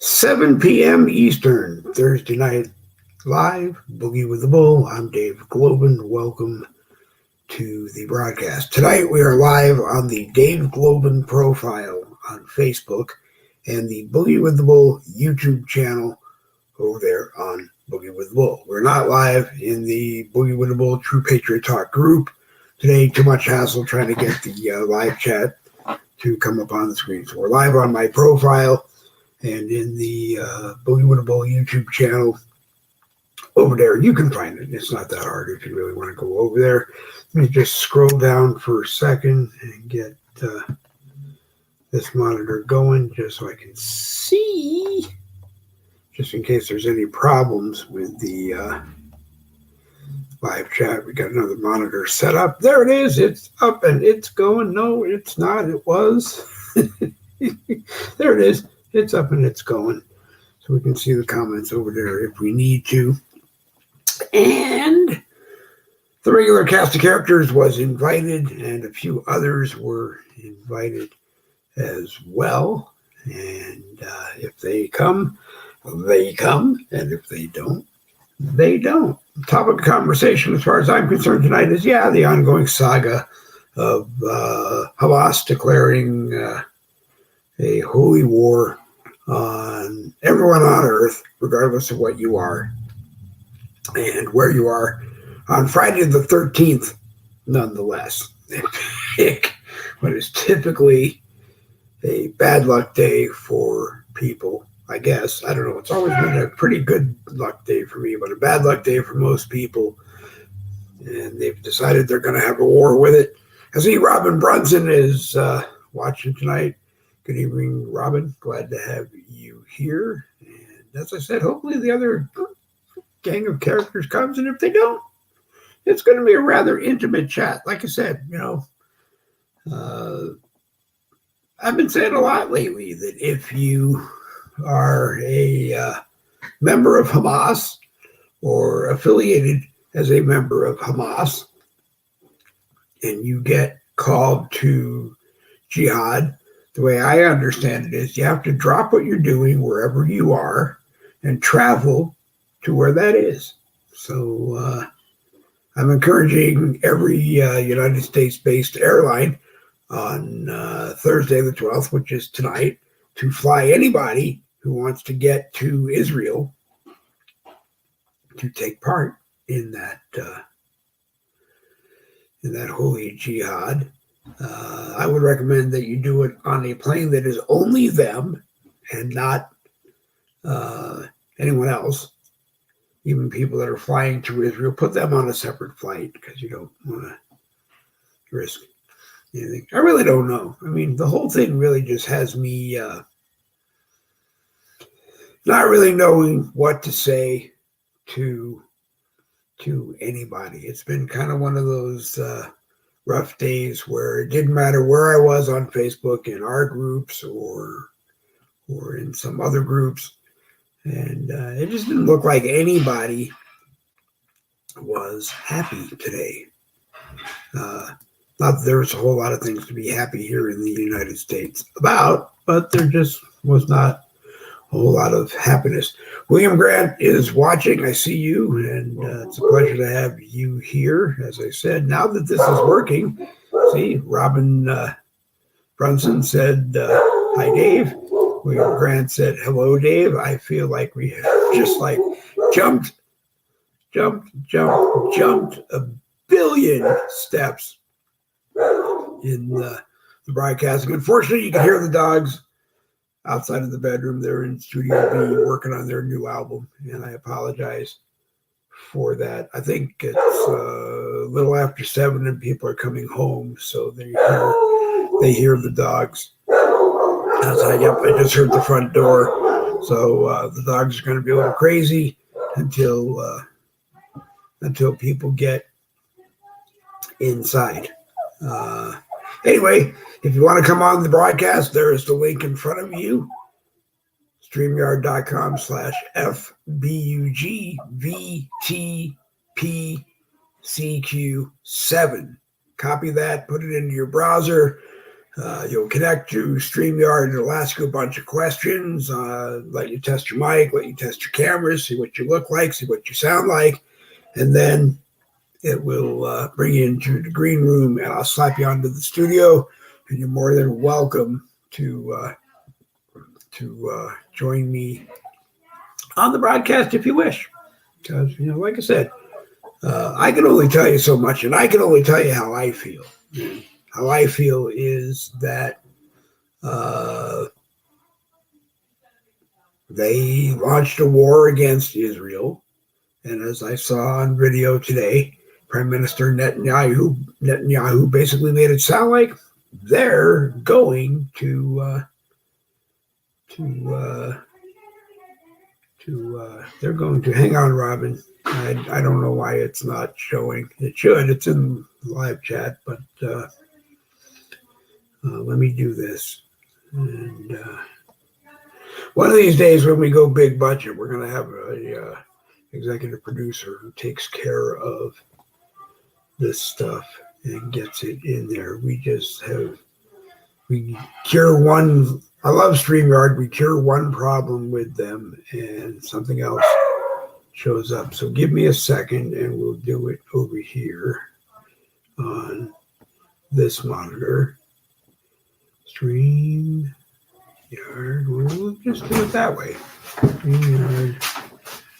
7 p.m. Eastern, Thursday night live, Boogie with the Bull. I'm Dave Glovin. Welcome to the broadcast. Tonight we are live on the Dave Glovin profile on Facebook and the Boogie with the Bull YouTube channel over there on Boogie with the Bull. We're not live in the Boogie with the Bull True Patriot Talk group. Today, too much hassle trying to get the live chat to come up on the screen. So we're live on my profile and in the Boogie with the Bull YouTube channel over there. You can find it. It's not that hard if you really want to go over there. Let me just scroll down for a second and get this monitor going just so I can see, just in case there's any problems with the live chat. We got another monitor set up. There it is. It's up and it's going. No, it's not. It was. There it is. It's up and it's going. So we can see the comments over there if we need to. And the regular cast of characters was invited, and a few others were invited as well. And if they come, they come. And if they don't, they don't. The topic of conversation, as far as I'm concerned tonight, is, the ongoing saga of Hamas declaring a holy war on everyone on earth, regardless of what you are and where you are, on Friday the 13th, nonetheless. They pick what is typically a bad luck day for people, I guess. I don't know. It's always been a pretty good luck day for me, but a bad luck day for most people. And they've decided they're going to have a war with it. I see Robin Brunson is watching tonight. Good evening, Robin. Glad to have you here. And as I said, hopefully the other gang of characters comes. And if they don't, it's going to be a rather intimate chat. Like I said, I've been saying a lot lately that if you are a member of Hamas or affiliated as a member of Hamas and you get called to Jihad, the way I understand it is you have to drop what you're doing wherever you are and travel to where that is. So I'm encouraging every United States-based airline on Thursday the 12th, which is tonight, to fly anybody who wants to get to Israel to take part in that holy jihad. I would recommend that you do it on a plane that is only them and not anyone else. Even people that are flying to Israel, put them on a separate flight because you don't want to risk anything. I really don't know. I mean, the whole thing really just has me not really knowing what to say to anybody. It's been kind of one of those rough days where it didn't matter where I was on Facebook, in our groups or in some other groups. And it just didn't look like anybody was happy today. Not that there was a whole lot of things to be happy here in the United States about, but there just was not a whole lot of happiness. William Grant is watching. I see you, and it's a pleasure to have you here. As I said, now that this is working, see, Robin Brunson said, hi, Dave. William Grant said, hello, Dave. I feel like we have just jumped a billion steps in the broadcasting. Unfortunately, you can hear the dogs outside of the bedroom. They're in Studio B working on their new album, and I apologize for that. I think it's a little after 7 and people are coming home, so they hear the dogs. I just heard the front door. So the dogs are going to be a little crazy until people get inside. Anyway, if you want to come on the broadcast, there is the link in front of you. StreamYard.com/FBUGVTPCQ7. Copy that, put it into your browser. You'll connect to StreamYard and it'll ask you a bunch of questions, let you test your mic, let you test your cameras, see what you look like, see what you sound like, and then it will bring you into the green room and I'll slap you onto the studio, and you're more than welcome to join me on the broadcast if you wish. Because, like I said, I can only tell you so much, and I can only tell you how I feel. How I feel is that they launched a war against Israel. And as I saw on video today, Prime Minister Netanyahu basically made it sound like they're going to they're going to hang on, Robin. I don't know why it's not showing. It should. It's in live chat, but let me do this. And one of these days when we go big budget, we're going to have a executive producer who takes care of this stuff and gets it in there. We cure one. I love StreamYard. We cure one problem with them and something else shows up. So give me a second and we'll do it over here on this monitor. StreamYard. We'll just do it that way. StreamYard.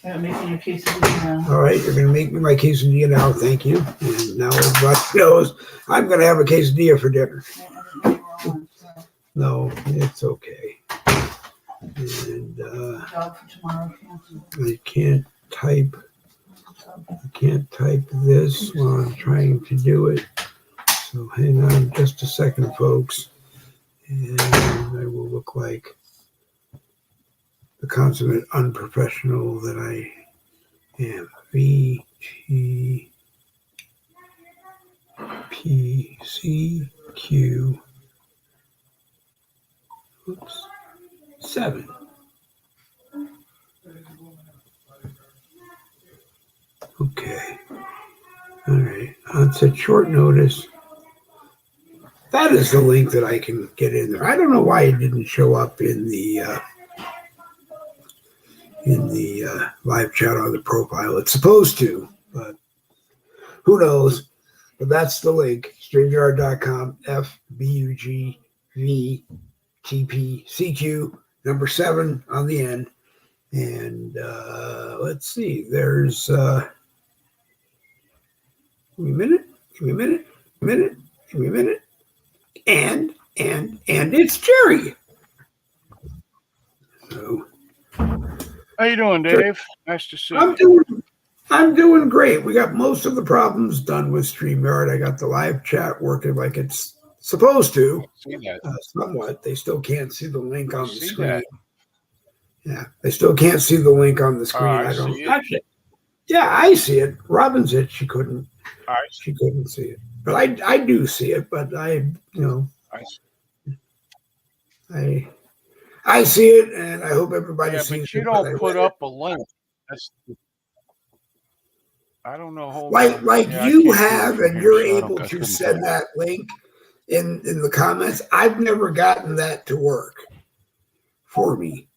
Making a quesadilla now. All right, you're going to make me my quesadilla now. Thank you. And now everybody knows I'm going to have a quesadilla for dinner. No, it's okay. And I can't type this while I'm trying to do it. So hang on just a second, folks. And I will look like the consummate unprofessional that I am. VTPCQ. Oops. 7. Okay. All right. On such short notice, that is the link that I can get in there. I don't know why it didn't show up in the live chat on the profile. It's supposed to, but who knows? But that's the link. StreamYard.com, FBUGVTPCQ, number 7 on the end. And let's see. There's give me a minute. And it's Jerry. So, how you doing, Dave? Nice to see you. I'm doing great. We got most of the problems done with StreamYard. I got the live chat working like it's supposed to. See that. Somewhat. They still can't see the link on the screen. That. Yeah, they still can't see the link on the screen. I don't actually. Yeah, I see it. Robin said she couldn't. She couldn't see it, but I do see it. But I see it, and I hope everybody sees it. But you don't put up a link. I don't know. Like you have, and you're able to send that link in the comments. I've never gotten that to work for me.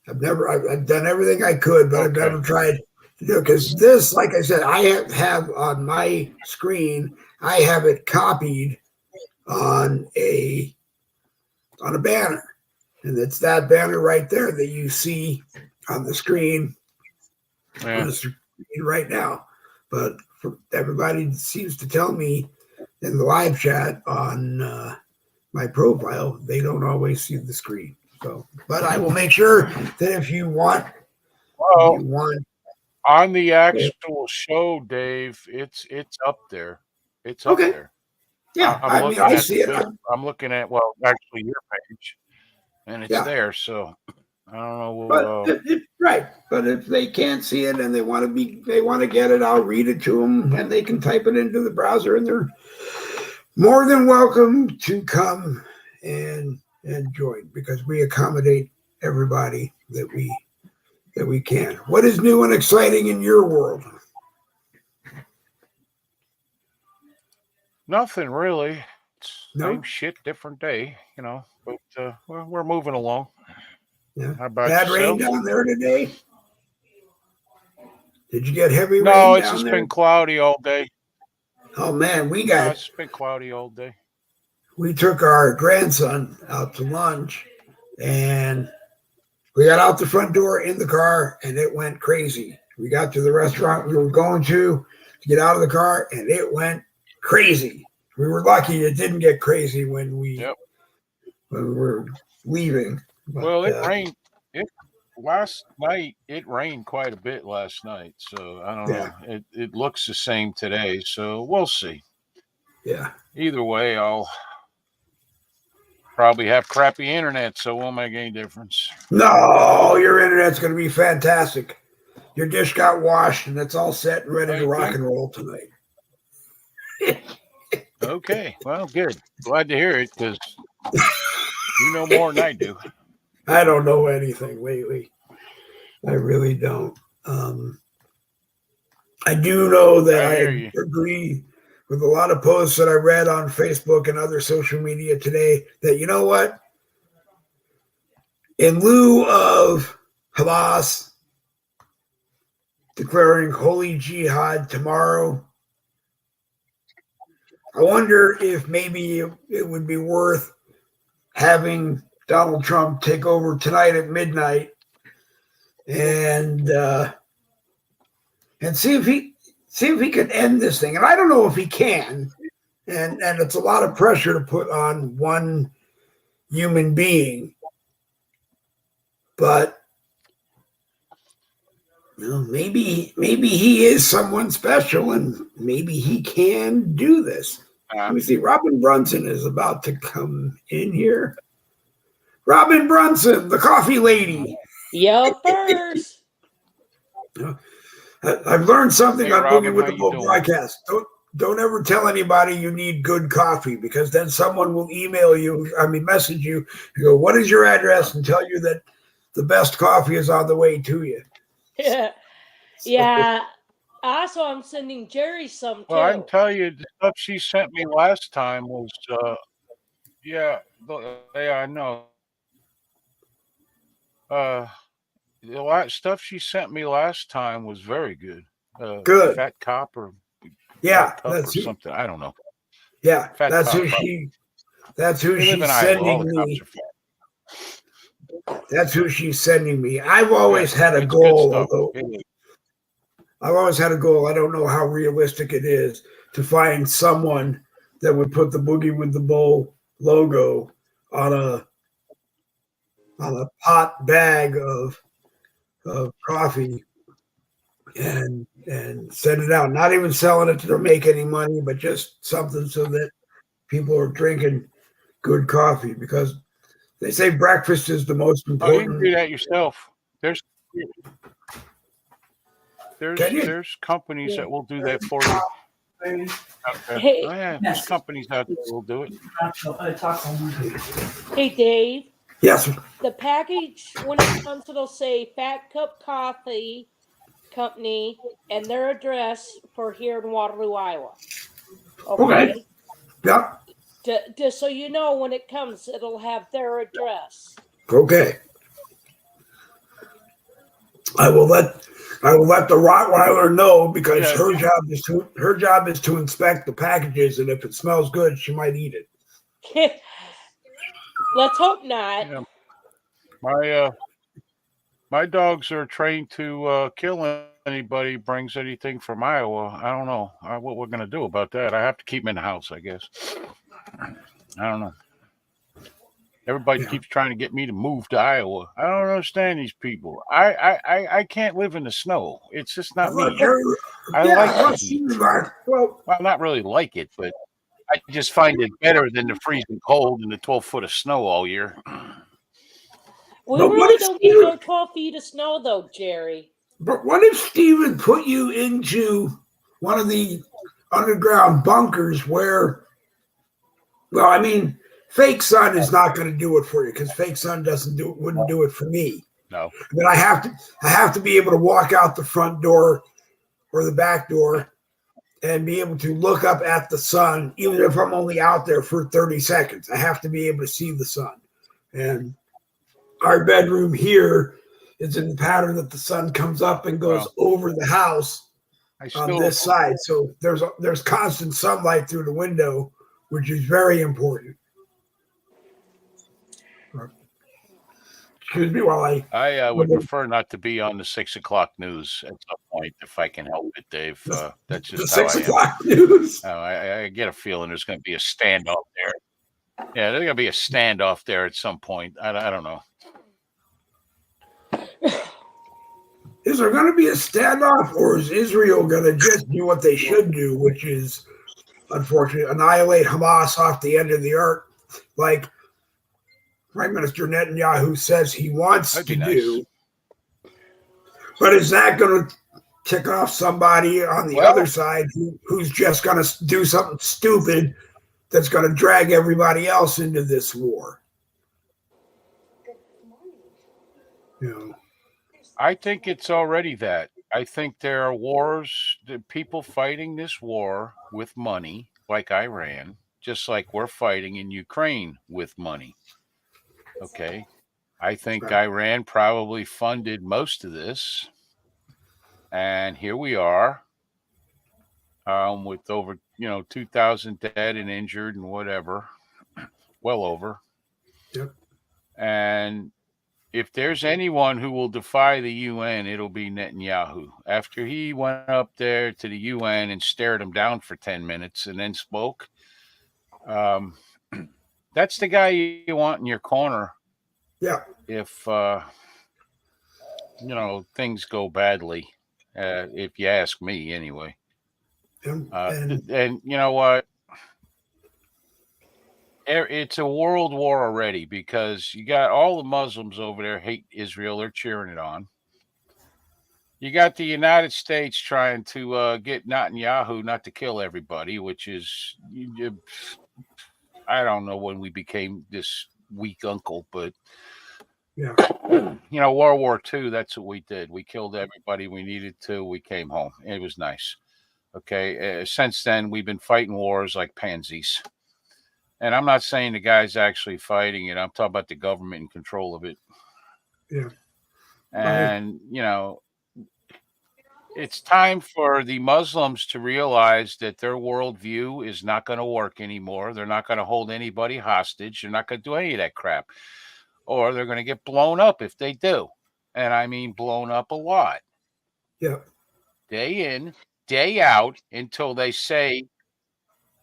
I've done everything I could, but I've never tried to do it because this, like I said, I have on my screen. I have it copied on a banner, and it's that banner right there that you see on the screen. Yeah. On the screen right now. But everybody seems to tell me in the live chat on my profile, they don't always see the screen. So, but I will make sure that if you want, on the actual show, Dave, it's up there. It's up there. Yeah, I see it. I'm looking at actually your page, and it's there. So I don't know. Right, but if they can't see it and they want to get it, I'll read it to them, and they can type it into the browser, and they're more than welcome to come and join because we accommodate everybody that we can. What is new and exciting in your world? Nothing really. Same shit, different day, but we're moving along. Yeah. How about Bad rain yourself? down there today? Did you get heavy rain No, it's down just there? been cloudy all day. Oh man, No, it's been cloudy all day. we took our grandson out to lunch, and we got out the front door in the car, and it went crazy. We got to the restaurant we were going to get out of the car, and it went crazy. We were lucky it didn't get crazy when we were leaving. But, Well, it rained. Last night it rained quite a bit last night, so I don't know. It looks the same today, so we'll see. Yeah. Either way, I'll probably have crappy internet, so it won't make any difference. No, your internet's going to be fantastic. Your dish got washed, and it's all set and ready to rock and roll tonight. Okay, well, good. Glad to hear it, because you know more than I do. I don't know anything lately. I really don't. I do know that I agree with a lot of posts that I read on Facebook and other social media today that, you know what? In lieu of Hamas declaring holy jihad tomorrow, I wonder if maybe it would be worth having Donald Trump take over tonight at midnight and see if he can end this thing. And I don't know if he can. And it's a lot of pressure to put on one human being. But maybe he is someone special, and maybe he can do this. Let me see. Robin Brunson is about to come in here. Robin Brunson, the coffee lady. Yuppers. I've learned something on Robin, Boogie with the Bull broadcast. Don't ever tell anybody you need good coffee, because then someone will message you and go, "What is your address?" and tell you that the best coffee is on the way to you. Yeah. Also, I'm sending Jerry some too. Well, I can tell you the stuff she sent me last time was, I know. The stuff she sent me last time was very good. Good. Fat Cop or something. I don't know. Yeah, Fat that's Cop, who she's sending me. That's who she's sending me. I've always had a goal, I've always had a goal. I don't know how realistic it is to find someone that would put the Boogie with the Bull logo on a pot bag of coffee and send it out. Not even selling it to make any money, but just something so that people are drinking good coffee, because they say breakfast is the most important. You can do that yourself. There's companies that will do that for you. Hey, there's companies out there that will do it. Hey, Dave. Yes. The package, when it comes, it'll say Fat Cup Coffee Company and their address for here in Waterloo, Iowa. Okay. Yeah. Just so you know, when it comes, it'll have their address. Okay. I will let the Rottweiler know, because her job is to inspect the packages, and if it smells good, she might eat it. Let's hope not. Yeah. My dogs are trained to kill anybody who brings anything from Iowa. I don't know what we're going to do about that. I have to keep them in the house, I guess. I don't know. Everybody keeps trying to get me to move to Iowa. I don't understand these people. I can't live in the snow. It's just not me. I like the heat. Well, not really like it, but I just find it better than the freezing cold and the 12 foot of snow all year. We really don't get no 12 feet of snow, though, Jerry. But what if Steven put you into one of the underground bunkers where, fake sun is not going to do it for you, because fake sun wouldn't do it for me. No. But I have to be able to walk out the front door or the back door and be able to look up at the sun, even if I'm only out there for 30 seconds. I have to be able to see the sun. And our bedroom here is in the pattern that the sun comes up and goes over the house on this side. So there's constant sunlight through the window, which is very important. Excuse me while I would prefer not to be on the 6 o'clock news at some point if I can help it, Dave. That's just the how 6 I am. o'clock news. I get a feeling there's going to be a standoff there. Yeah, there's going to be a standoff there at some point. I don't know. Is there going to be a standoff, or is Israel going to just do what they should do, which is, unfortunately, annihilate Hamas off the end of the earth, like Prime Minister Netanyahu says he wants to do? But is that going to tick off somebody on the other side who's just going to do something stupid that's going to drag everybody else into this war? I think it's already that. I think there are wars, the people fighting this war with money, like Iran, just like we're fighting in Ukraine with money. Okay. I think Iran probably funded most of this. And here we are with over, 2,000 dead and injured and whatever. Well over. Yep. And if there's anyone who will defy the UN, it'll be Netanyahu. After he went up there to the UN and stared him down for 10 minutes and then spoke, that's the guy you want in your corner. Yeah. If, things go badly, if you ask me anyway. And you know what? It's a world war already because you got all the Muslims over there hate Israel. They're cheering it on. You got the United States trying to get Netanyahu not to kill everybody, which is, I don't know when we became this weak uncle, but, World War II, that's what we did. We killed everybody we needed to. We came home. It was nice. Okay. Since then, we've been fighting wars like pansies. And I'm not saying the guy's actually fighting it. I'm talking about the government in control of it. Yeah. And, it's time for the Muslims to realize that their worldview is not going to work anymore. They're not going to hold anybody hostage. They're not going to do any of that crap. Or they're going to get blown up if they do. And I mean blown up a lot. Yeah. Day in, day out, until they say,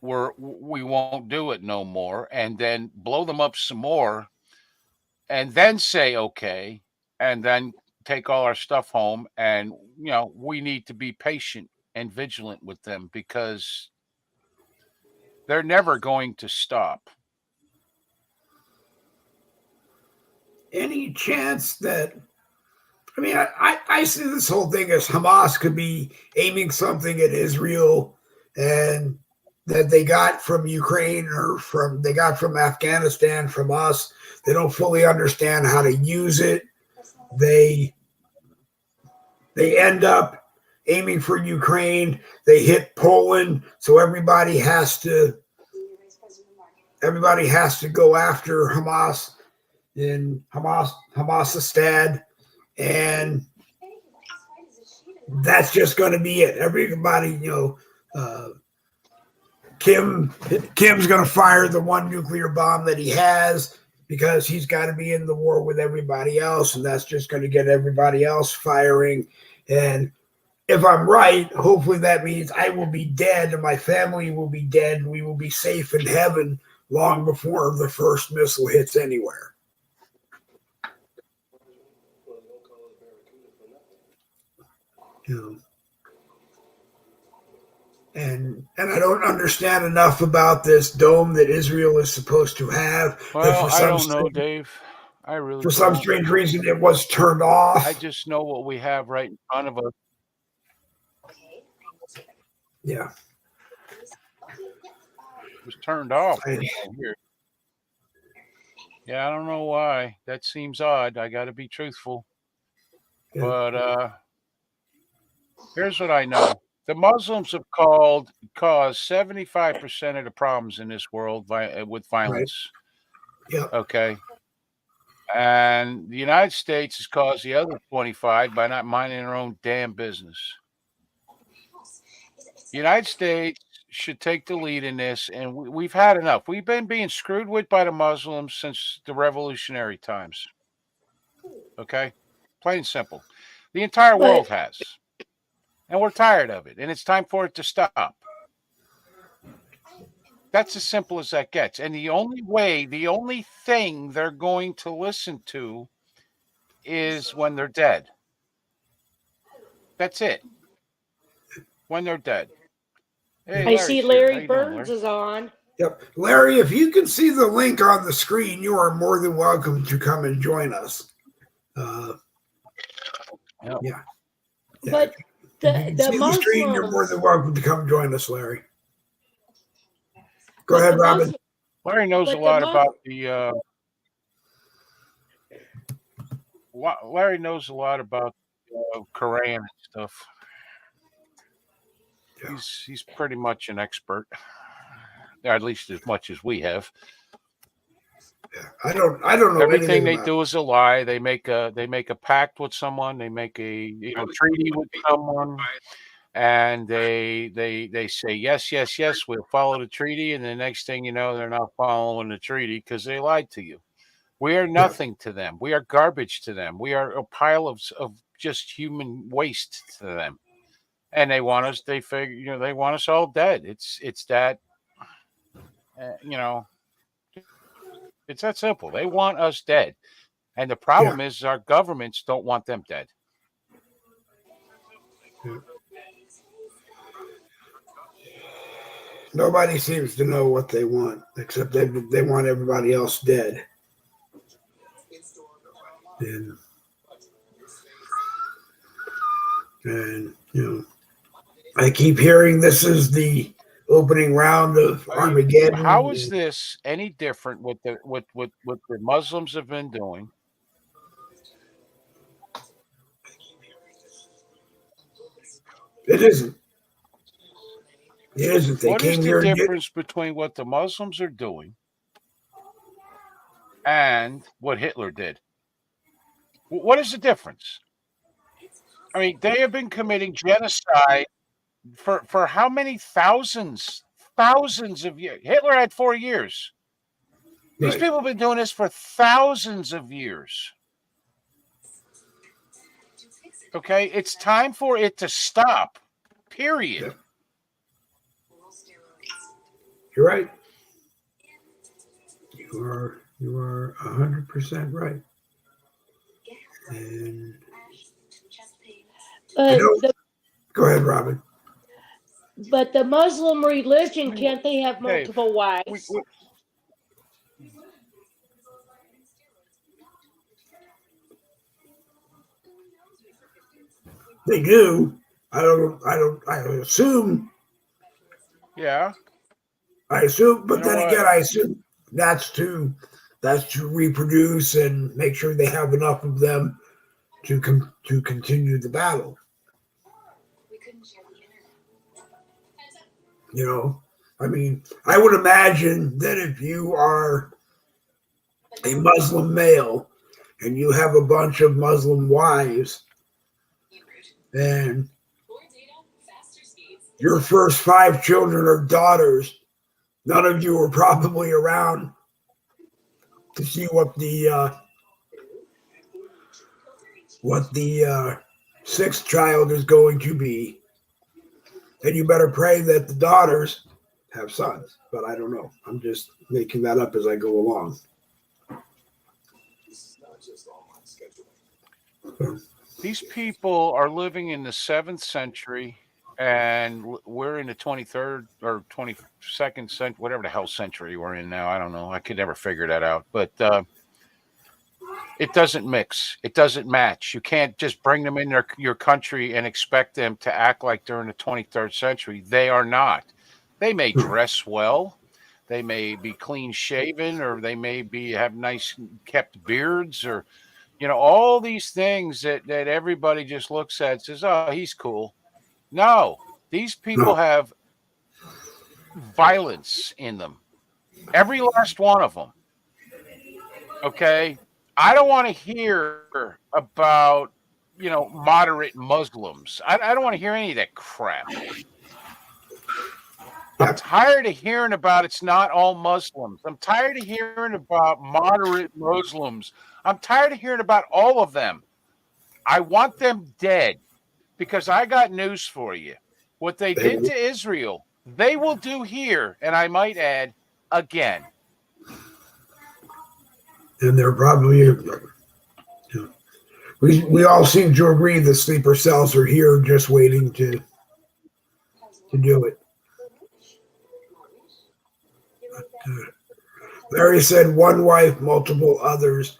we won't do it no more, and then blow them up some more, and then say okay, and then take all our stuff home. And we need to be patient and vigilant with them because they're never going to stop. Any chance that, I see this whole thing as Hamas could be aiming something at Israel and that they got from Ukraine or they got from Afghanistan, from us. They don't fully understand how to use it. They end up aiming for Ukraine. They hit Poland, so everybody has to go after Hamas in Hamasistan, and that's just going to be it. Everybody, Kim's going to fire the one nuclear bomb that he has because he's got to be in the war with everybody else, and that's just going to get everybody else firing. And if I'm right, hopefully that means I will be dead and my family will be dead and we will be safe in heaven long before the first missile hits anywhere. And I don't understand enough about this dome that Israel is supposed to have. Well, I don't know, Dave. I really for some strange reason it was turned off. I just know what we have right in front of us. Yeah. It was turned off. Yeah, I don't know why. That seems odd. I got to be truthful. Yeah. But here's what I know. The Muslims have caused 75% of the problems in this world with violence. Yeah. Okay. And the United States has caused the other 25 by not minding their own damn business. The United States should take the lead in this, and we've had enough. We've been being screwed with by the Muslims since the revolutionary times. Okay? Plain and simple. The entire world has. And we're tired of it, and it's time for it to stop. That's as simple as that gets. And the only thing they're going to listen to is when they're dead. That's it. When they're dead. Hey, I see Larry Burns is on. Yep. Larry, if you can see the link on the screen, you are more than welcome to come and join us. Yeah. But the Muslims, screen, you're more than welcome to come join us, Larry. Go ahead, Robin. Larry knows a lot about the Larry knows a lot about Quran and stuff. Yeah. He's pretty much an expert, at least as much as we have. Yeah, I don't know. Everything they do is a lie. They make a pact with someone. They make a treaty with someone, and they say yes, we'll follow the treaty. And the next thing you know, they're not following the treaty because they lied to you. We are nothing to them. We are garbage to them. We are a pile of just human waste to them. And they want us. They figure, they want us all dead. It's that, it's that simple. They want us dead, and the problem is our governments don't want them dead. Yeah. Nobody seems to know what they want, except they want everybody else dead. And I keep hearing this is the opening round of Armageddon. How is this any different with what the Muslims have been doing? It isn't. It isn't. What is the difference between what the Muslims are doing and what Hitler did? What is the difference? I mean, they have been committing genocide for how many thousands of years? Hitler had 4 years. These people have been doing this for thousands of years. Okay, it's time for it to stop. Period. Yeah. You're right. You are 100% right. And go ahead, Robin. But the Muslim religion, can't they have multiple wives? They do. I assume. Yeah. I assume, but then again, I assume that's to reproduce and make sure they have enough of them to continue the battle. I mean, I would imagine that if you are a Muslim male and you have a bunch of Muslim wives, and your first 5 children are daughters, none of you are probably around to see what the 6th child is going to be. And you better pray that the daughters have sons. But I don't know. I'm just making that up as I go along. These people are living in the 7th century, and we're in the 23rd or 22nd century, whatever the hell century we're in now. I don't know. I could never figure that out. But it doesn't mix. It doesn't match. You can't just bring them in your country and expect them to act like they're in the 23rd century. They are not. They may dress well. They may be clean shaven, or they may have nice kept beards, or all these things that everybody just looks at and says, oh, he's cool. No, These people have violence in them. Every last one of them. Okay? I don't want to hear about, moderate Muslims. I don't want to hear any of that crap. I'm tired of hearing about it's not all Muslims. I'm tired of hearing about moderate Muslims. I'm tired of hearing about all of them. I want them dead because I got news for you. What they did to Israel, they will do here, and I might add, again. And they're probably, we all seem to agree the sleeper cells are here just waiting to do it. Larry said one wife, multiple others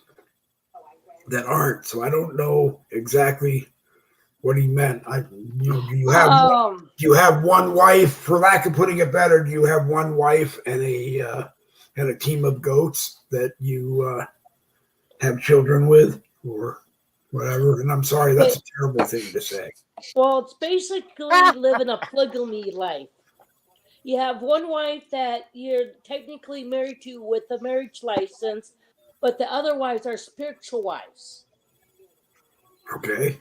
that aren't. So I don't know exactly what he meant. Do you have one wife, for lack of putting it better? Do you have one wife and a team of goats that you have children with, or whatever? And I'm sorry, that's a terrible thing to say. Well, it's basically living a polygamy life. You have one wife that you're technically married to with a marriage license, but the other wives are spiritual wives. Okay.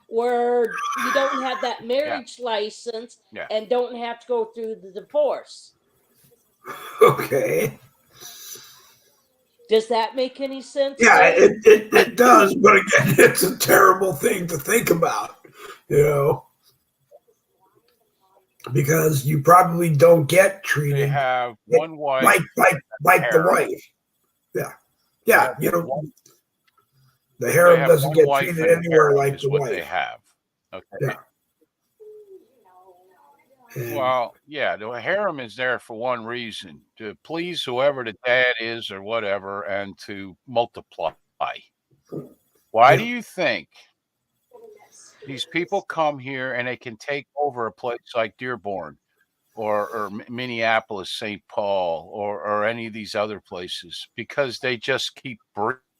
Where you don't have that marriage license and don't have to go through the divorce. Okay. Does that make any sense? Yeah, it does, but again, it's a terrible thing to think about, because you probably don't get treated. They have one wife, like the wife. Yeah. The harem doesn't get treated anywhere like the wife. They have. Okay. Yeah. The harem is there for one reason: to please whoever the dad is or whatever, and to multiply. Why do you think these people come here and they can take over a place like Dearborn or Minneapolis, St. Paul, or any of these other places? Because they just keep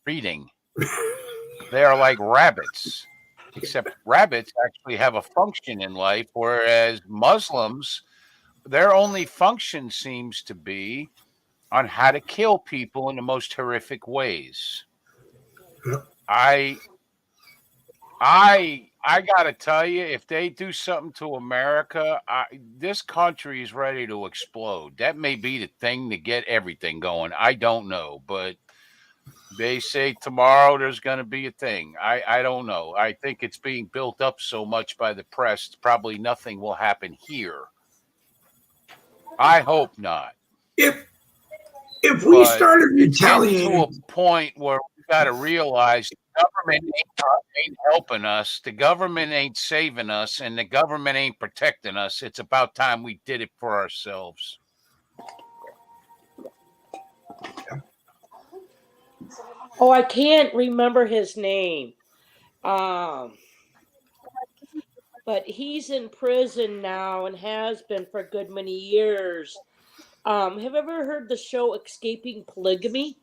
breeding. They are like rabbits, except rabbits actually have a function in life, whereas Muslims, their only function seems to be on how to kill people in the most horrific ways. I gotta tell you, if they do something to America, this country is ready to explode. That may be the thing to get everything going. I don't know, but they say tomorrow there's going to be a thing. I don't know. I think it's being built up so much by the press. Probably nothing will happen here. I hope not. If we started retaliating, to a point where we got to realize the government ain't helping us, the government ain't saving us, and the government ain't protecting us. It's about time we did it for ourselves. Oh, I can't remember his name. But he's in prison now and has been for a good many years. Have you ever heard the show Escaping Polygamy?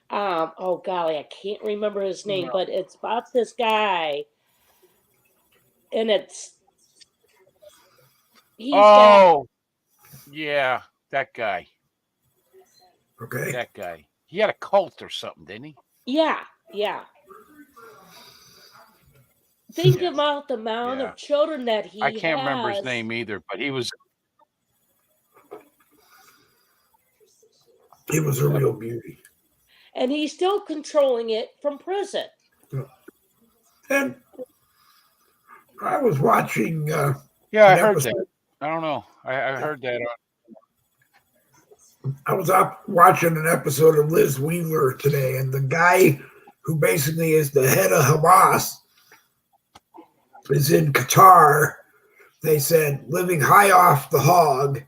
Oh golly, I can't remember his name, but it's about this guy, and yeah, that guy. Okay. That guy. He had a cult or something, didn't he? Yeah. Think about the amount of children that he has. I can't remember his name either, but he was a real beauty. And he's still controlling it from prison. And I was watching. I heard that. I don't know. I heard that. I was up watching an episode of Liz Wheeler today, and the guy who basically is the head of Hamas is in Qatar. They said living high off the hog,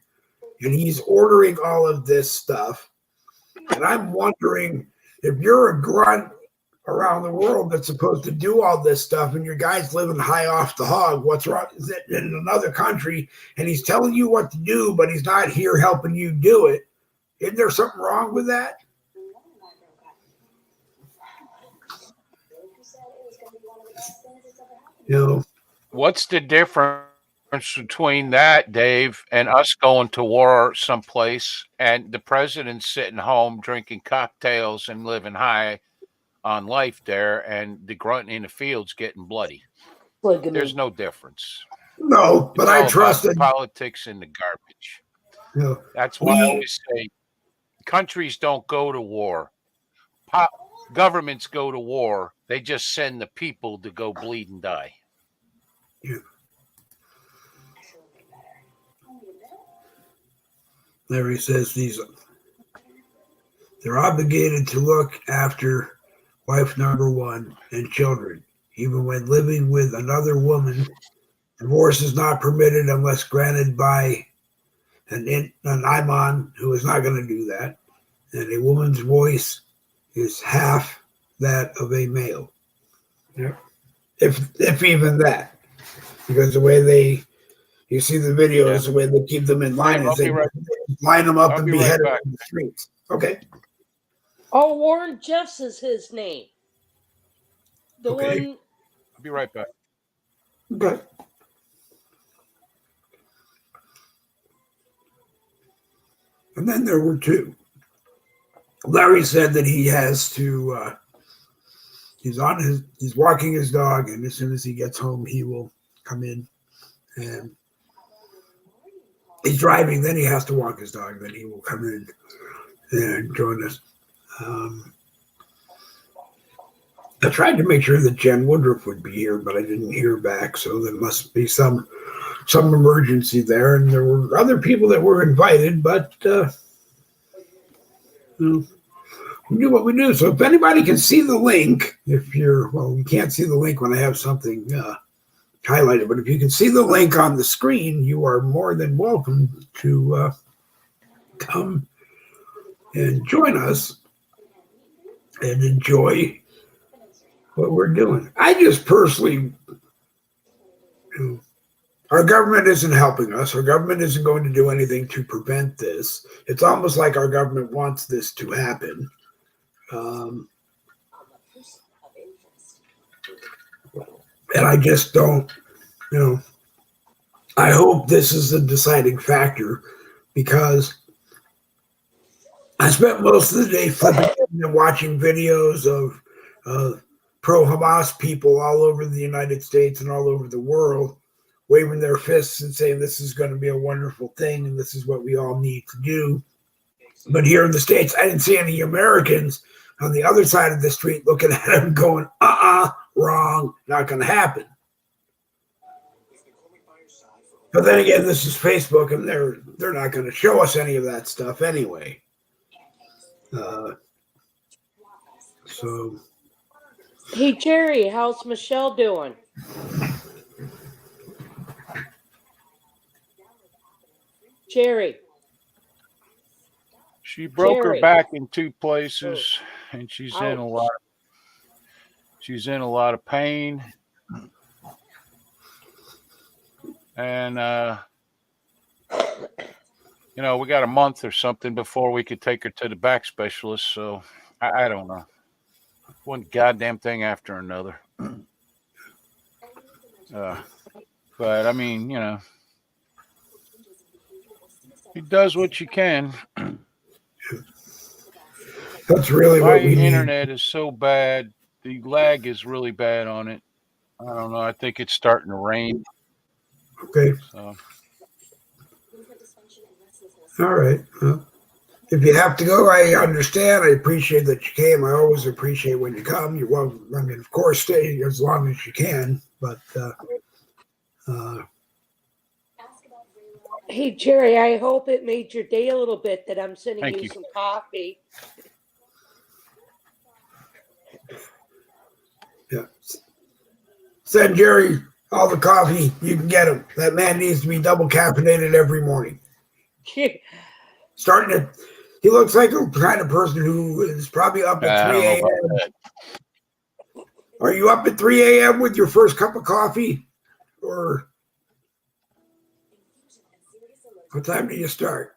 and he's ordering all of this stuff. And I'm wondering, if you're a grunt around the world that's supposed to do all this stuff and your guy's living high off the hog, what's wrong? Is it in another country and he's telling you what to do, but he's not here helping you do it? Isn't there something wrong with that? You know, What's the difference between that, Dave, and us going to war someplace and the president's sitting home drinking cocktails and living high on life there, and the grunt in the fields getting bloody? There's Polygamy. no difference. no, but It's I all about the trusted. politics and the garbage. You know, That's why I always say countries don't go to war. Governments go to war. They just send the people to go bleed and die. yeah. Larry says they're obligated to look after wife number one and children, even when living with another woman. Divorce is not permitted unless granted by an imam who is not going to do that. And a woman's voice is half that of a male. Yeah. If even that. Because the way you see the videos, the way they keep them in line is they line them up and behead them in the streets. Okay. Oh, Warren Jeffs is his name. The one. I'll be right back. Okay. And then there were two. Larry said that he has to. He's walking his dog, and as soon as he gets home, he will come in, and he's driving. Then he has to walk his dog. Then he will come in and join us. I tried to make sure that Jen Woodruff would be here, but I didn't hear back. So there must be some emergency there. And there were other people that were invited, but we do what we do. So if anybody can see the link, you can't see the link when I have something highlighted, but if you can see the link on the screen, you are more than welcome to come and join us and enjoy what we're doing. I just personally, our government isn't helping us. Our government isn't going to do anything to prevent this. It's almost like our government wants this to happen. And I just don't, I hope this is the deciding factor, because I spent most of the day flipping and watching videos of pro-Hamas people all over the United States and all over the world waving their fists and saying this is going to be a wonderful thing and this is what we all need to do. But here in the States, I didn't see any Americans on the other side of the street looking at them going, wrong, not going to happen. But then again, this is Facebook, and they're not going to show us any of that stuff anyway. So, Hey, Jerry, how's Michelle doing? Jerry. She broke her back in 2 places, and she's Ouch. in a lot. She's in a lot of pain, and we got a month or something before we could take her to the back specialist. So I don't know. One goddamn thing after another. But I mean, he does what you can. That's really My what we internet need. is so bad. The lag is really bad on it. I don't know. I think it's starting to rain. Okay. So. All right. Well, if you have to go, I understand. I appreciate that you came. I always appreciate when you come. You're welcome. I mean, of course, stay as long as you can. But Hey, Jerry, I hope it made your day a little bit that I'm sending Thank you you. some coffee. yeah, send Jerry all the coffee you can get him. That man needs to be double caffeinated every morning. He looks like a kind of person who is probably up at 3 a.m. Are you up at 3 a.m. with your first cup of coffee? Or what time do you start?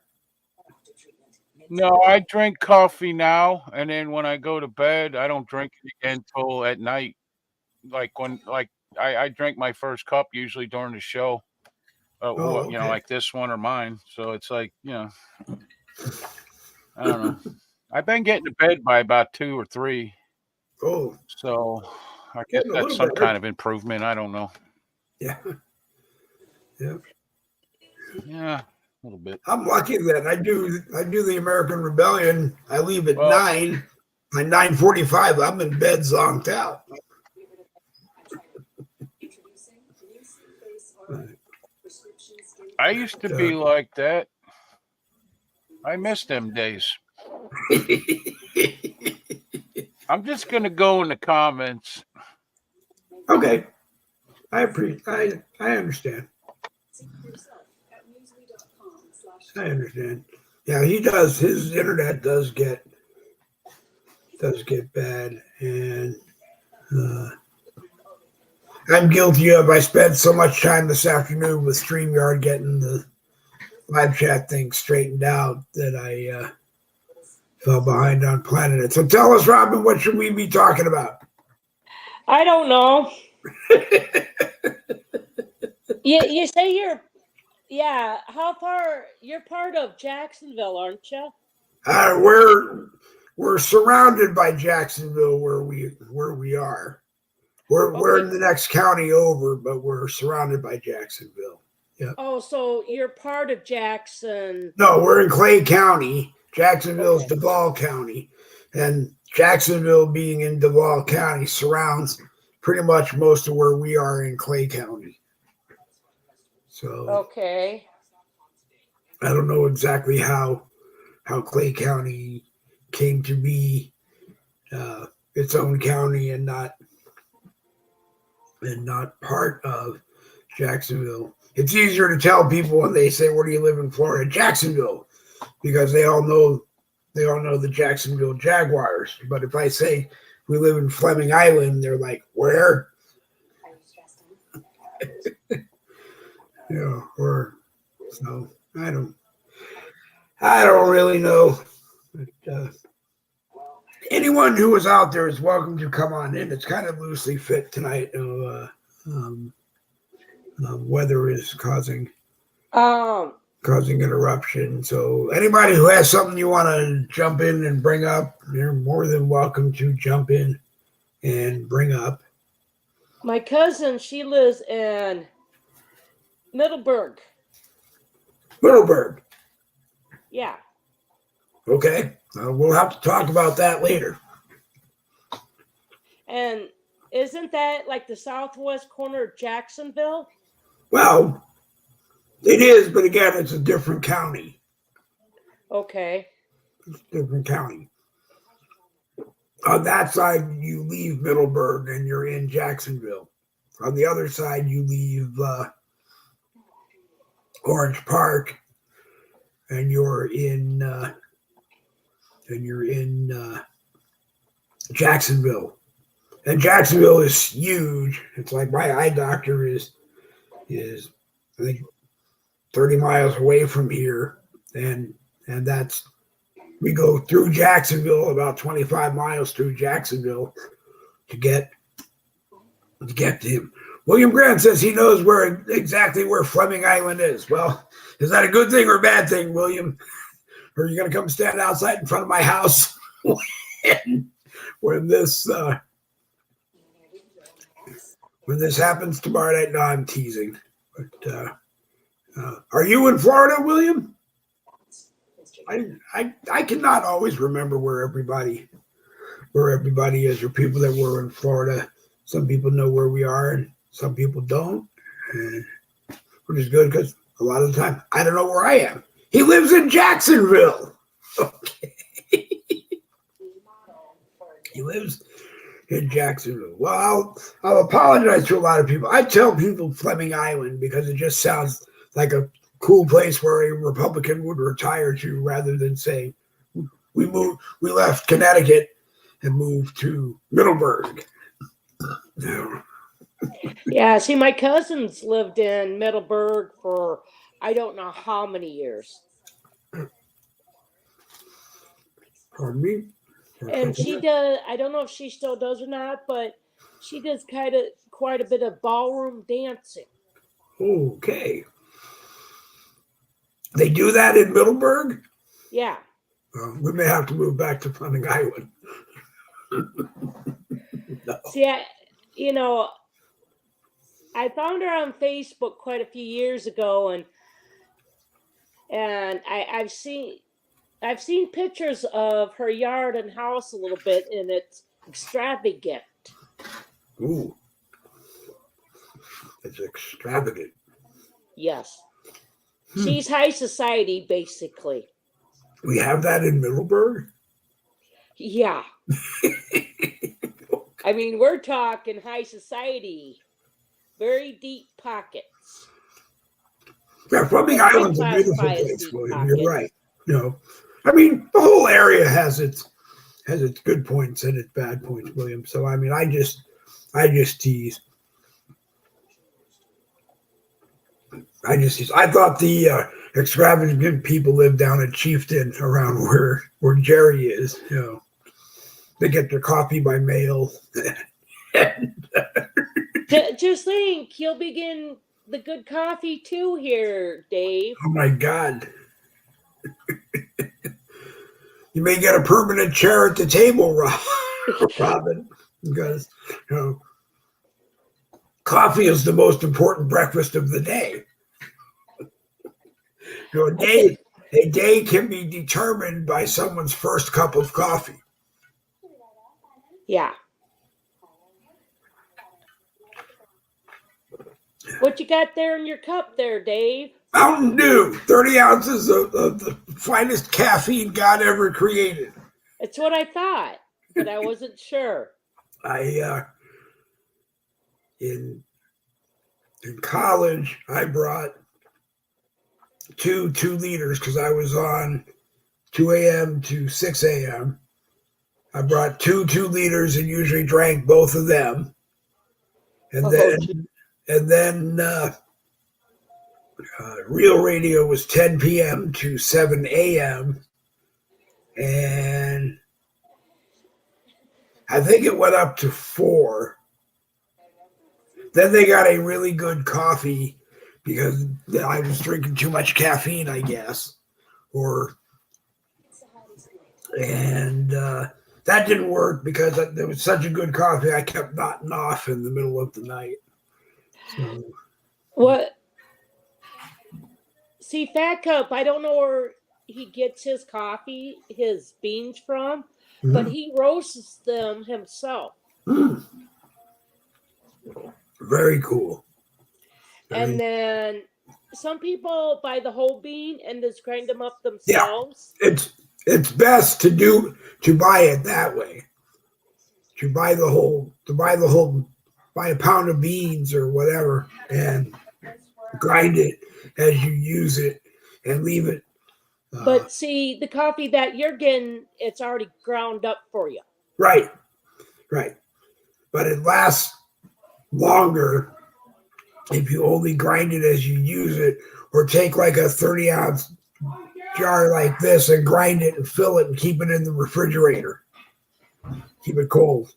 No, I drink coffee now, and then when I go to bed, I don't drink it again till at night. like when I drink my first cup usually during the show. Oh, You know, okay. like this one or mine. So it's like, you know, I don't know. I've been getting to bed by about 2 or 3. Oh, So I guess getting a that's little some better. kind of improvement. I don't know. Yeah. Yeah. Yeah, a little bit. I'm lucky that I do the American Rebellion. I leave at Well, 9. By 9:45, I'm in bed zonked out. I used to be like that. I miss them days. I'm just gonna go in the comments. Okay. I understand. I understand. Yeah, he does. His internet does get bad, and uh, I'm guilty of. I spent so much time this afternoon with StreamYard getting the live chat thing straightened out that I fell behind on planning it. So tell us, Robin, what should we be talking about? I don't know. You say how far you're part of Jacksonville, aren't you? We're surrounded by Jacksonville where we are. We're Okay. in the next county over, but we're surrounded by Jacksonville. Yep. Oh, so you're part of Jackson. No, we're in Clay County. Jacksonville's Okay. Duval County, and Jacksonville being in Duval County surrounds pretty much most of where we are in Clay County. So Okay. I don't know exactly how Clay County came to be its own county and not part of Jacksonville. It's easier to tell people when they say, "Where do you live in Florida?" Jacksonville, because they all know the Jacksonville Jaguars. But if I say we live in Fleming Island, they're like, "Where?" Or so I don't really know. But, anyone who is out there is welcome to come on in. It's kind of loosely fit tonight. Weather is causing interruption. So anybody who has something you want to jump in and bring up, you're more than welcome to jump in and bring up. My cousin, she lives in Middleburg. Middleburg. Yeah. Okay. We'll have to talk about that later. And isn't that like the southwest corner of Jacksonville? Well, it is, but again, it's a different county. Okay. It's a different county. On that side, you leave Middleburg and you're in Jacksonville. On the other side, you leave Orange Park and you're in Jacksonville. And Jacksonville is huge. It's like my eye doctor is I think 30 miles away from here, and that's we go through Jacksonville, about 25 miles through Jacksonville to get to him. William Grant says he knows exactly where Fleming Island is. Well, is that a good thing or a bad thing, William? Or are you going to come stand outside in front of my house when this happens tomorrow night? No, I'm teasing. But are you in Florida, William? I cannot always remember where everybody is, or people that were in Florida. Some people know where we are, and some people don't, which is good because a lot of the time I don't know where I am. He lives in Jacksonville. Okay. He lives in Jacksonville. Well, I'll apologize to a lot of people. I tell people Fleming Island because it just sounds like a cool place where a Republican would retire to, rather than say we left Connecticut and moved to Middleburg. Yeah, see, my cousins lived in Middleburg for I don't know how many years. Pardon me? And she does, I don't know if she still does or not, but She does quite a bit of ballroom dancing. Okay. They do that in Middleburg? Yeah. We may have to move back to Fleming Island. No. See, I found her on Facebook quite a few years ago, and I've seen pictures of her yard and house a little bit, and it's extravagant. Ooh. It's extravagant. Yes. She's high society, basically. We have that in Middleburg? Yeah. I mean, we're talking high society. Very deep pockets. Yeah, Fleming What we Island's a beautiful classify as place, deep William. You're pockets. right. You know, I mean, the whole area has its good points and its bad points, William. So I mean, I just tease. I thought the extravagant people live down at Chieftain around where Jerry is. You know, they get their coffee by mail. Just think, you'll be getting the good coffee too here, Dave. Oh my God. You may get a permanent chair at the table, Robin, because you know coffee is the most important breakfast of the day. You know, a day can be determined by someone's first cup of coffee. Yeah. What you got there in your cup there, Dave? Mountain Dew, 30 ounces of the finest caffeine God ever created. It's what I thought, but I wasn't sure. In college, I brought two liters because I was on 2 a.m. to 6 a.m. I brought 2 liters and usually drank both of them. And then Real Radio was 10 p.m. to 7 a.m. And I think it went up to 4. Then they got a really good coffee because I was drinking too much caffeine, I guess. And that didn't work because there was such a good coffee, I kept nodding off in the middle of the night. So, what? See, Fat Cup, I don't know where he gets his coffee, his beans from, but he roasts them himself. Very cool. And then some people buy the whole bean and just grind them up themselves. Yeah, it's best to buy it that way. Buy a pound of beans or whatever and grind it as you use it and leave it. But see, the coffee that you're getting, it's already ground up for you. Right. But it lasts longer if you only grind it as you use it, or take like a 30-ounce jar like this and grind it and fill it and keep it in the refrigerator. Keep it cold.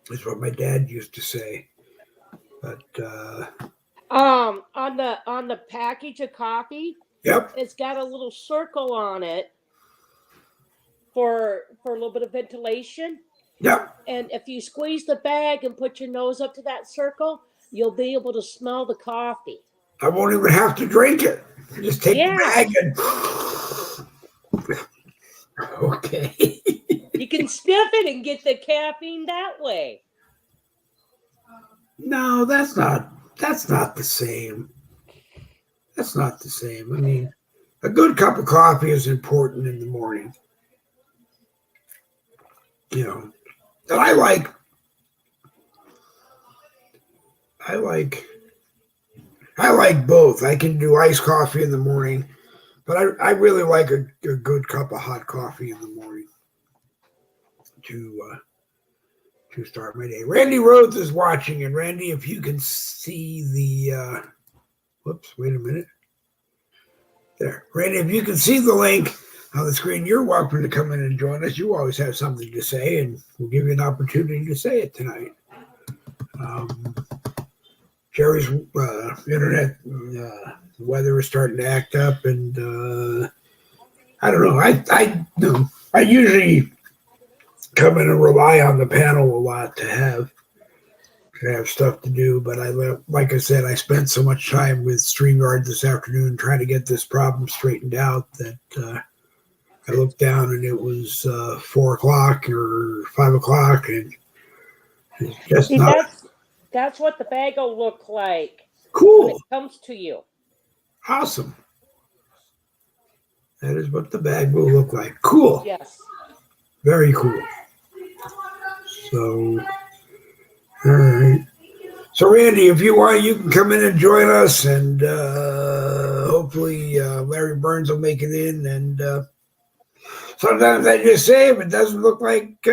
That's what my dad used to say. But on the package of coffee, yep, it's got a little circle on it for a little bit of ventilation. yep. And if you squeeze the bag and put your nose up to that circle, you'll be able to smell the coffee. I won't even have to drink it. Just take the bag and okay. You can sniff it and get the caffeine that way. No, that's not the same. That's not the same. I mean, a good cup of coffee is important in the morning. You know, and I like both. I can do iced coffee in the morning, but I really like a good cup of hot coffee in the morning to start my day. Randy Rhodes is watching, and Randy, if you can see the whoops, wait a minute. There. Randy, if you can see the link on the screen, you're welcome to come in and join us. You always have something to say, and we'll give you an opportunity to say it tonight. Jerry's internet weather is starting to act up, and I don't know. I usually come in and rely on the panel a lot to have stuff to do, but like I said, I spent so much time with StreamYard this afternoon trying to get this problem straightened out that I looked down and it was 4 o'clock or 5 o'clock, and it's just See, not that's what the bag will look like when cool. it comes to you. Awesome. That is what the bag will look like. Cool. Yes. Very cool. So, all right. So, Randy, if you want, you can come in and join us, and hopefully Larry Burns will make it in. And sometimes I just say, if it doesn't look like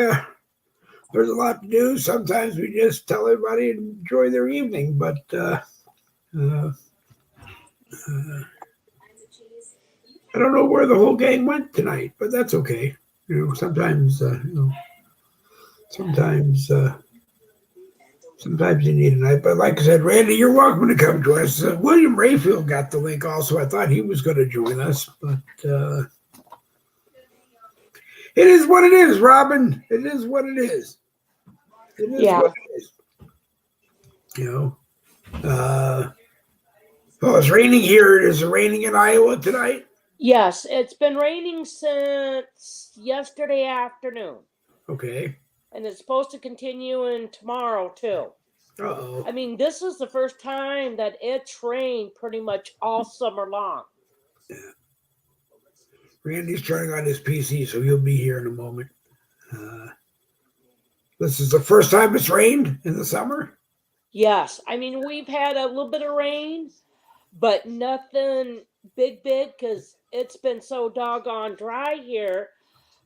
there's a lot to do, sometimes we just tell everybody to enjoy their evening. But I don't know where the whole gang went tonight, but that's okay. Sometimes sometimes you need a night. But like I said, Randy, you're welcome to come join us. William Rayfield got the link also. I thought he was going to join us, but it is what it is, Robin. It is what it is. It is what it is. It's raining here. Is it raining in Iowa tonight? Yes, it's been raining since yesterday afternoon. Okay. And it's supposed to continue in tomorrow too. Uh-oh. I mean, this is the first time that it's rained pretty much all summer long. Yeah. Randy's turning on his PC, so he'll be here in a moment. This is the first time it's rained in the summer? Yes. I mean, we've had a little bit of rain, but nothing big, because it's been so doggone dry here.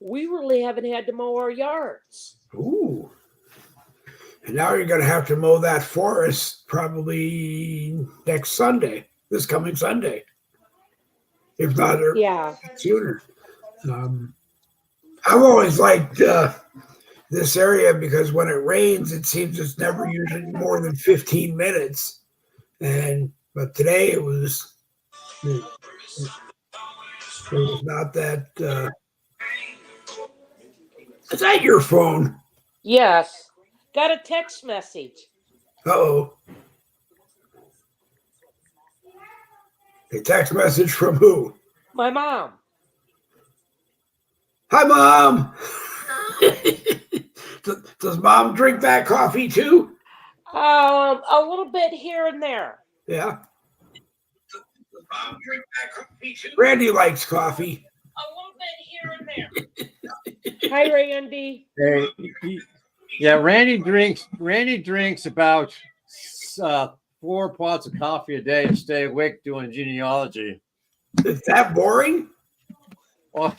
We really haven't had to mow our yards. Ooh. And now you're going to have to mow that forest probably next Sunday, this coming Sunday. If not sooner. I've always liked this area because when it rains, it seems it's never usually more than 15 minutes. But today it was not that. Is that your phone? Yes. Got a text message. Uh-oh. A text message from who? My mom. Hi, Mom. Does Mom drink that coffee too? A little bit here and there. Yeah. Does Mom drink that coffee too? Randy likes coffee. A little bit here and there. Hi, Randy. Hey, yeah, Randy drinks about 4 pots of coffee a day to stay awake doing genealogy. Is that boring? Well,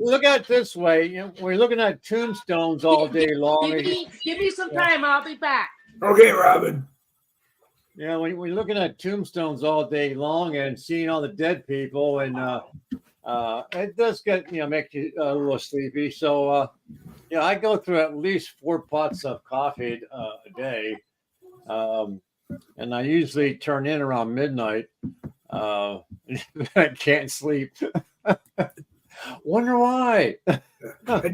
look at it this way. We're looking at tombstones all day long. Give me some time. I'll be back. Okay, Robin. Yeah, when we're looking at tombstones all day long and seeing all the dead people, and it does get make you a little sleepy. So I go through at least 4 pots of coffee a day, and I usually turn in around midnight. I can't sleep. Wonder why. I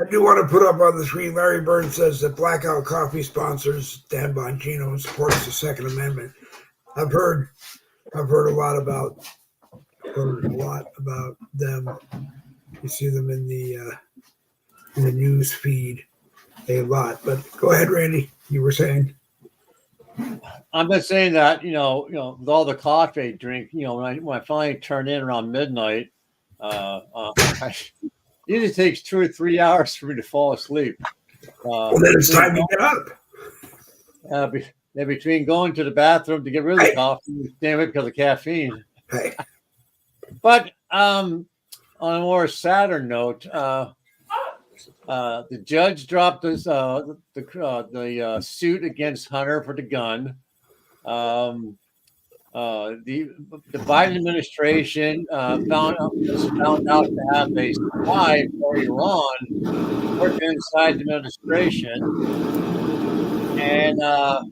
do want to put up on the screen. Larry Burns says that Blackout Coffee sponsors Dan Bongino and supports the Second Amendment. I've heard a lot about them. You see them in the news feed a lot. But go ahead, Randy. You were saying. I'm just saying that with all the coffee I drink, when I finally turn in around midnight, it usually takes 2 or 3 hours for me to fall asleep. Well, then it's time to get up. Between going to the bathroom to get rid of the coffee, damn it, because of caffeine. Hey. But on a more sadder note, the judge dropped the suit against Hunter for the gun. the Biden administration was found out to have a spy for Iran working inside the administration, and the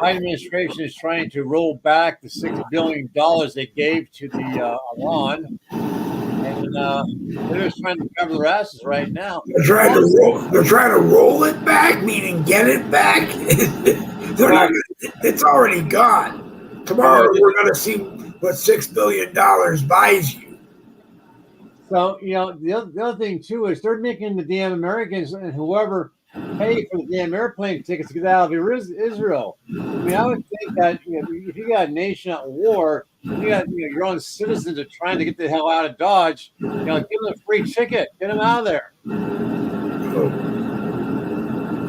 Biden administration is trying to roll back the $6 billion they gave to the Iran, and they're just trying to cover their asses right now. They're trying to roll. They're trying to roll it back, meaning get it back. They're not. It's already gone. Tomorrow we're going to see what $6 billion buys you. So the other thing too is they're making the damn Americans and whoever pay for the damn airplane tickets to get out of Israel. I mean, I would think that if you got a nation at war, you got your own citizens are trying to get the hell out of Dodge. Give them a free ticket, get them out of there.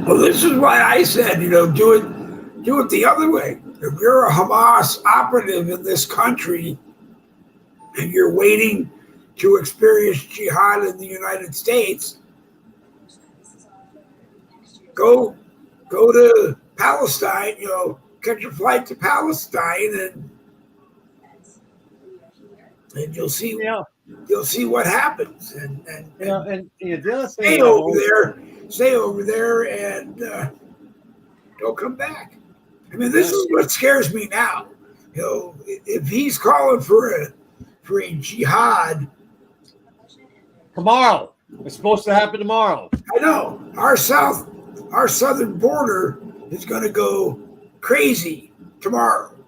Well, this is why I said, do it the other way. If you're a Hamas operative in this country and you're waiting to experience jihad in the United States, go to Palestine, catch a flight to Palestine and you'll see what happens and the other thing stay over there and don't come back. I mean, this is what scares me now. If he's calling for a jihad tomorrow, it's supposed to happen tomorrow. I know our southern border is going to go crazy tomorrow,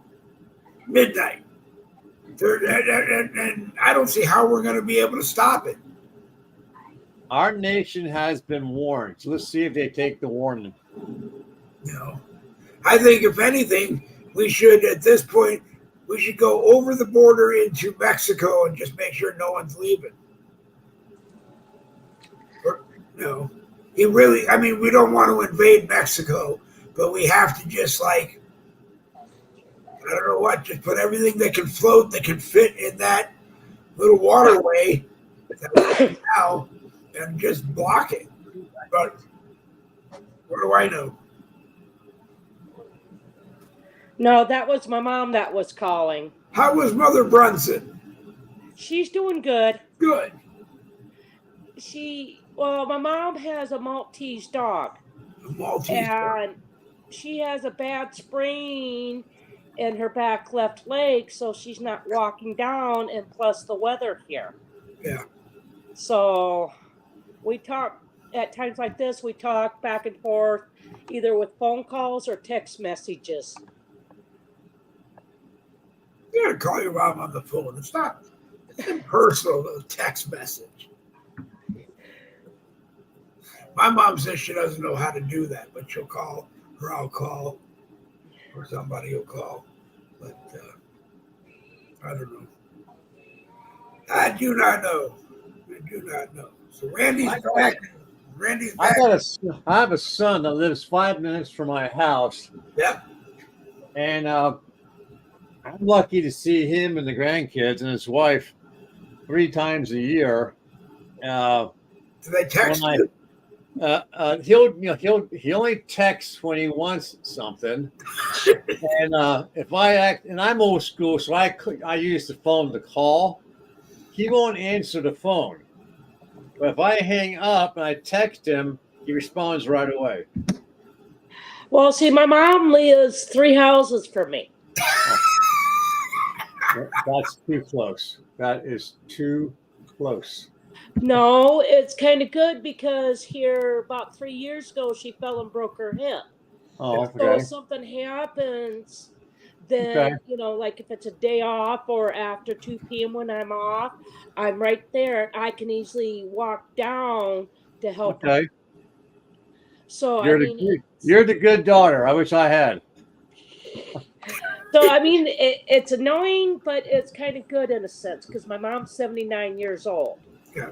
midnight. And I don't see how we're going to be able to stop it. Our nation has been warned. So let's see if they take the warning. I think if anything, we should, at this point, go over the border into Mexico and just make sure no one's leaving. We don't want to invade Mexico, but we have to just I don't know what, just put everything that can float, that can fit in that little waterway now and just block it. But what do I know? No, that was my mom that was calling. How was Mother Brunson? She's doing good. Good. My mom has a Maltese dog. A Maltese dog. And she has a bad sprain in her back left leg, so she's not walking down, and plus the weather here. Yeah. So we talk at times like this, we talk back and forth either with phone calls or text messages. You gotta call your mom on the phone. It's impersonal, a text message. My mom says she doesn't know how to do that, but she'll call, or I'll call, or somebody will call. But I don't know. I do not know. So Randy's back. I have a son that lives 5 minutes from my house. Yeah. And I'm lucky to see him and the grandkids and his wife 3 times a year. Do they text you? He only texts when he wants something, and and I'm old school, so I use the phone to call. He won't answer the phone, but if I hang up and I text him, he responds right away. Well, see, my mom lives 3 houses from me. That's too close. That is too close. No, it's kind of good because here about 3 years ago, she fell and broke her hip. Oh, okay. So if something happens, then, like if it's a day off or after 2 p.m. when I'm off, I'm right there. I can easily walk down to help her. So, you're the good daughter. I wish I had. So, it's annoying, but it's kind of good in a sense because my mom's 79 years old. Yeah.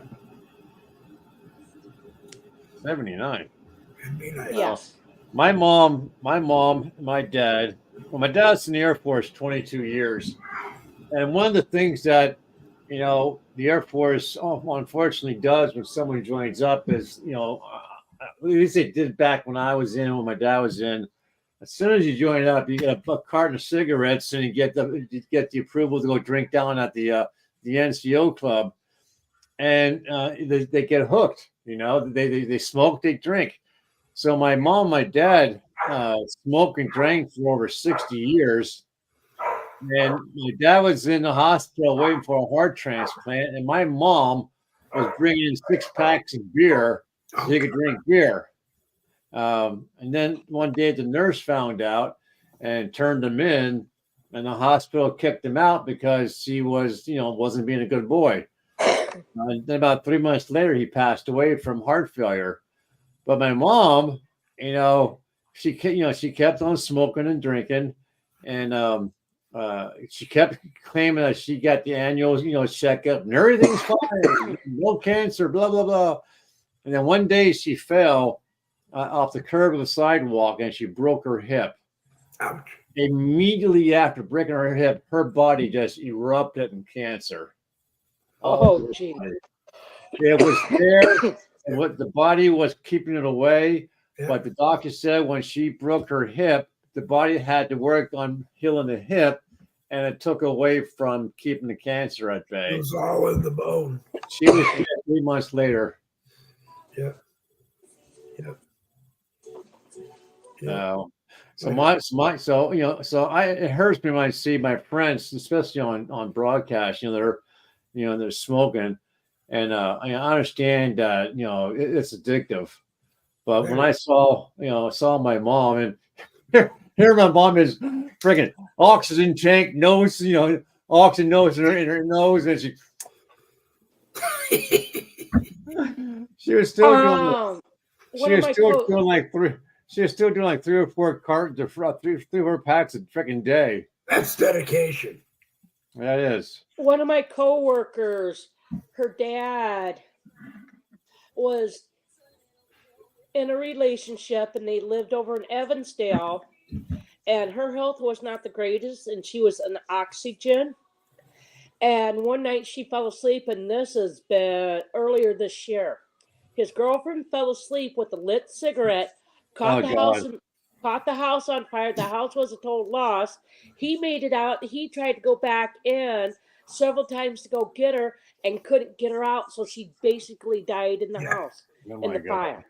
79. Yes. My mom, my dad. Well, my dad's in the Air Force 22 years. And one of the things that, the Air Force unfortunately does when someone joins up is, at least they did back when I was in, when my dad was in, as soon as you join up, you get a carton of cigarettes and you get the approval to go drink down at the NCO club, and they get hooked. They smoke, they drink. So my mom, my dad smoked and drank for over 60 years. And my dad was in the hospital waiting for a heart transplant, and my mom was bringing in 6 packs of beer so he could drink beer. And then one day the nurse found out and turned him in, and the hospital kicked him out because he wasn't being a good boy. And then about 3 months later, he passed away from heart failure. But my mom, she kept on smoking and drinking, and she kept claiming that she got the annual, checkup and everything's fine, no cancer, blah blah blah. And then one day she fell off the curb of the sidewalk and she broke her hip. Ouch. Immediately after breaking her hip, her body just erupted in cancer. Oh, gee. It was there, and what the body was keeping it away. Yeah. But the doctor said when she broke her hip, the body had to work on healing the hip, and it took away from keeping the cancer at bay. It was all in the bone. She was dead 3 months later. Yeah. It hurts me when I see my friends, especially on broadcast. They're smoking, and I understand that it's addictive. But when I saw my mom, and here my mom is freaking oxygen tank nose, oxygen nose in her nose, and she was still doing. She was still doing like 3 or 4 cartons of 3 or 4 packs a freaking day. That's dedication. That is. One of my coworkers, her dad was in a relationship, and they lived over in Evansdale, and her health was not the greatest, and she was on oxygen. And one night she fell asleep, and this has been earlier this year. His girlfriend fell asleep with a lit cigarette, caught the house on fire. The house was a total loss. He made it out. He tried to go back in several times to go get her and couldn't get her out, so she basically died in the house in the fire.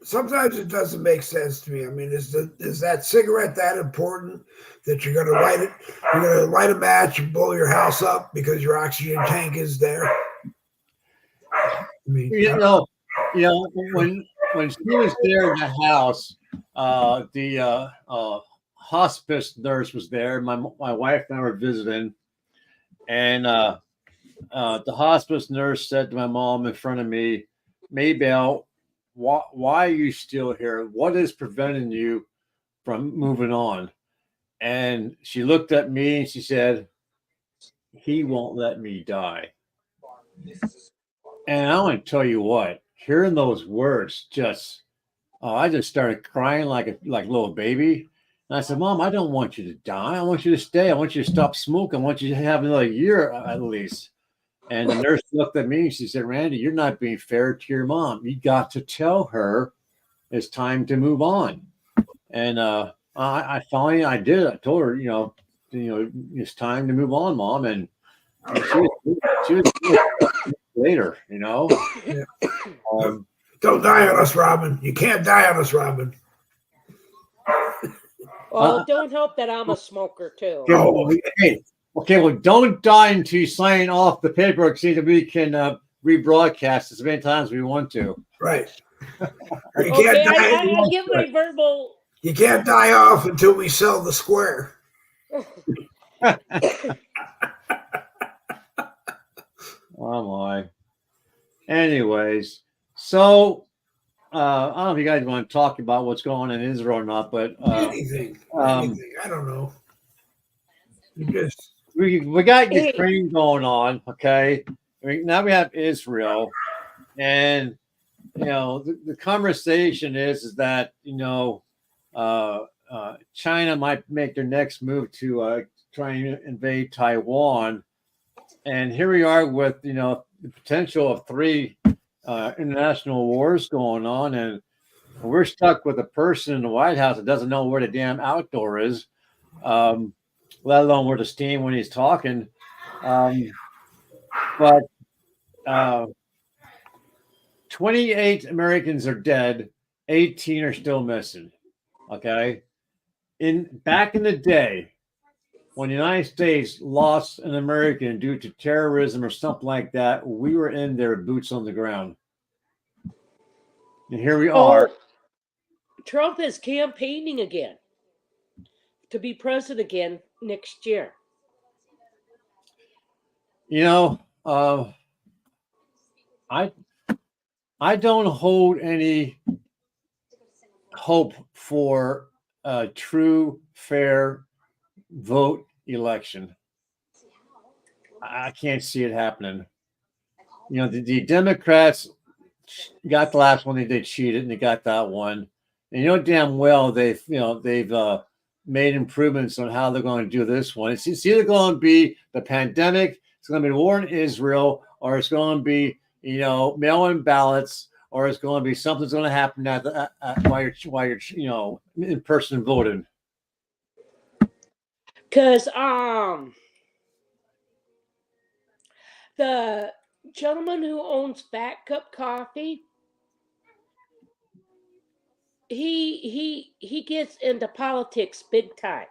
Sometimes it doesn't make sense to me. I mean, is that cigarette that important that you're going to light it? You're going to light a match and blow your house up because your oxygen tank is there? I mean, when she was there in the house, the hospice nurse was there. My wife and I were visiting, and the hospice nurse said to my mom in front of me, "Maybelle, why are you still here? What is preventing you from moving on?" And she looked at me and she said, "He won't let me die." And I want to tell you what, hearing those words I just started crying like a little baby. And I said, "Mom, I don't want you to die. I want you to stay. I want you to stop smoking. I want you to have another year at least." And the nurse looked at me and she said, "Randy, you're not being fair to your mom. You got to tell her it's time to move on." And I finally did. I told her, it's time to move on, Mom. And she was later, Don't die on us, Robin. You can't die on us, Robin. Well, it don't help that I'm a smoker too. Okay, well, don't die until you sign off the paperwork so that we can rebroadcast as many times as we want to. Right. You can't die. I give my verbal. You can't die off until we sell the square. Oh my. Anyways, so I don't know if you guys want to talk about what's going on in Israel or not, but anything. I don't know. We got Ukraine going on, okay? I mean, now we have Israel, and the conversation is that China might make their next move to try and invade Taiwan, and here we are with the potential of 3 international wars going on, and we're stuck with a person in the White House that doesn't know where the damn outdoor is, let alone where to stand when he's talking. But 28 Americans are dead, 18 are still missing. Okay. Back in the day, when the United States lost an American due to terrorism or something like that, we were in there, boots on the ground. And here we are. Trump is campaigning again to be president again next year. You know, I don't hold any hope for a true, fair vote election. I can't see it happening. You know, the Democrats got the last one, they cheated, and they got that one. And you know damn well they've made improvements on how they're going to do this one. It's either going to be the pandemic, it's going to be the war in Israel, or it's going to be mail-in ballots, or it's going to be something's going to happen while you're in person voting. Because the gentleman who owns Back Cup Coffee, he gets into politics big time.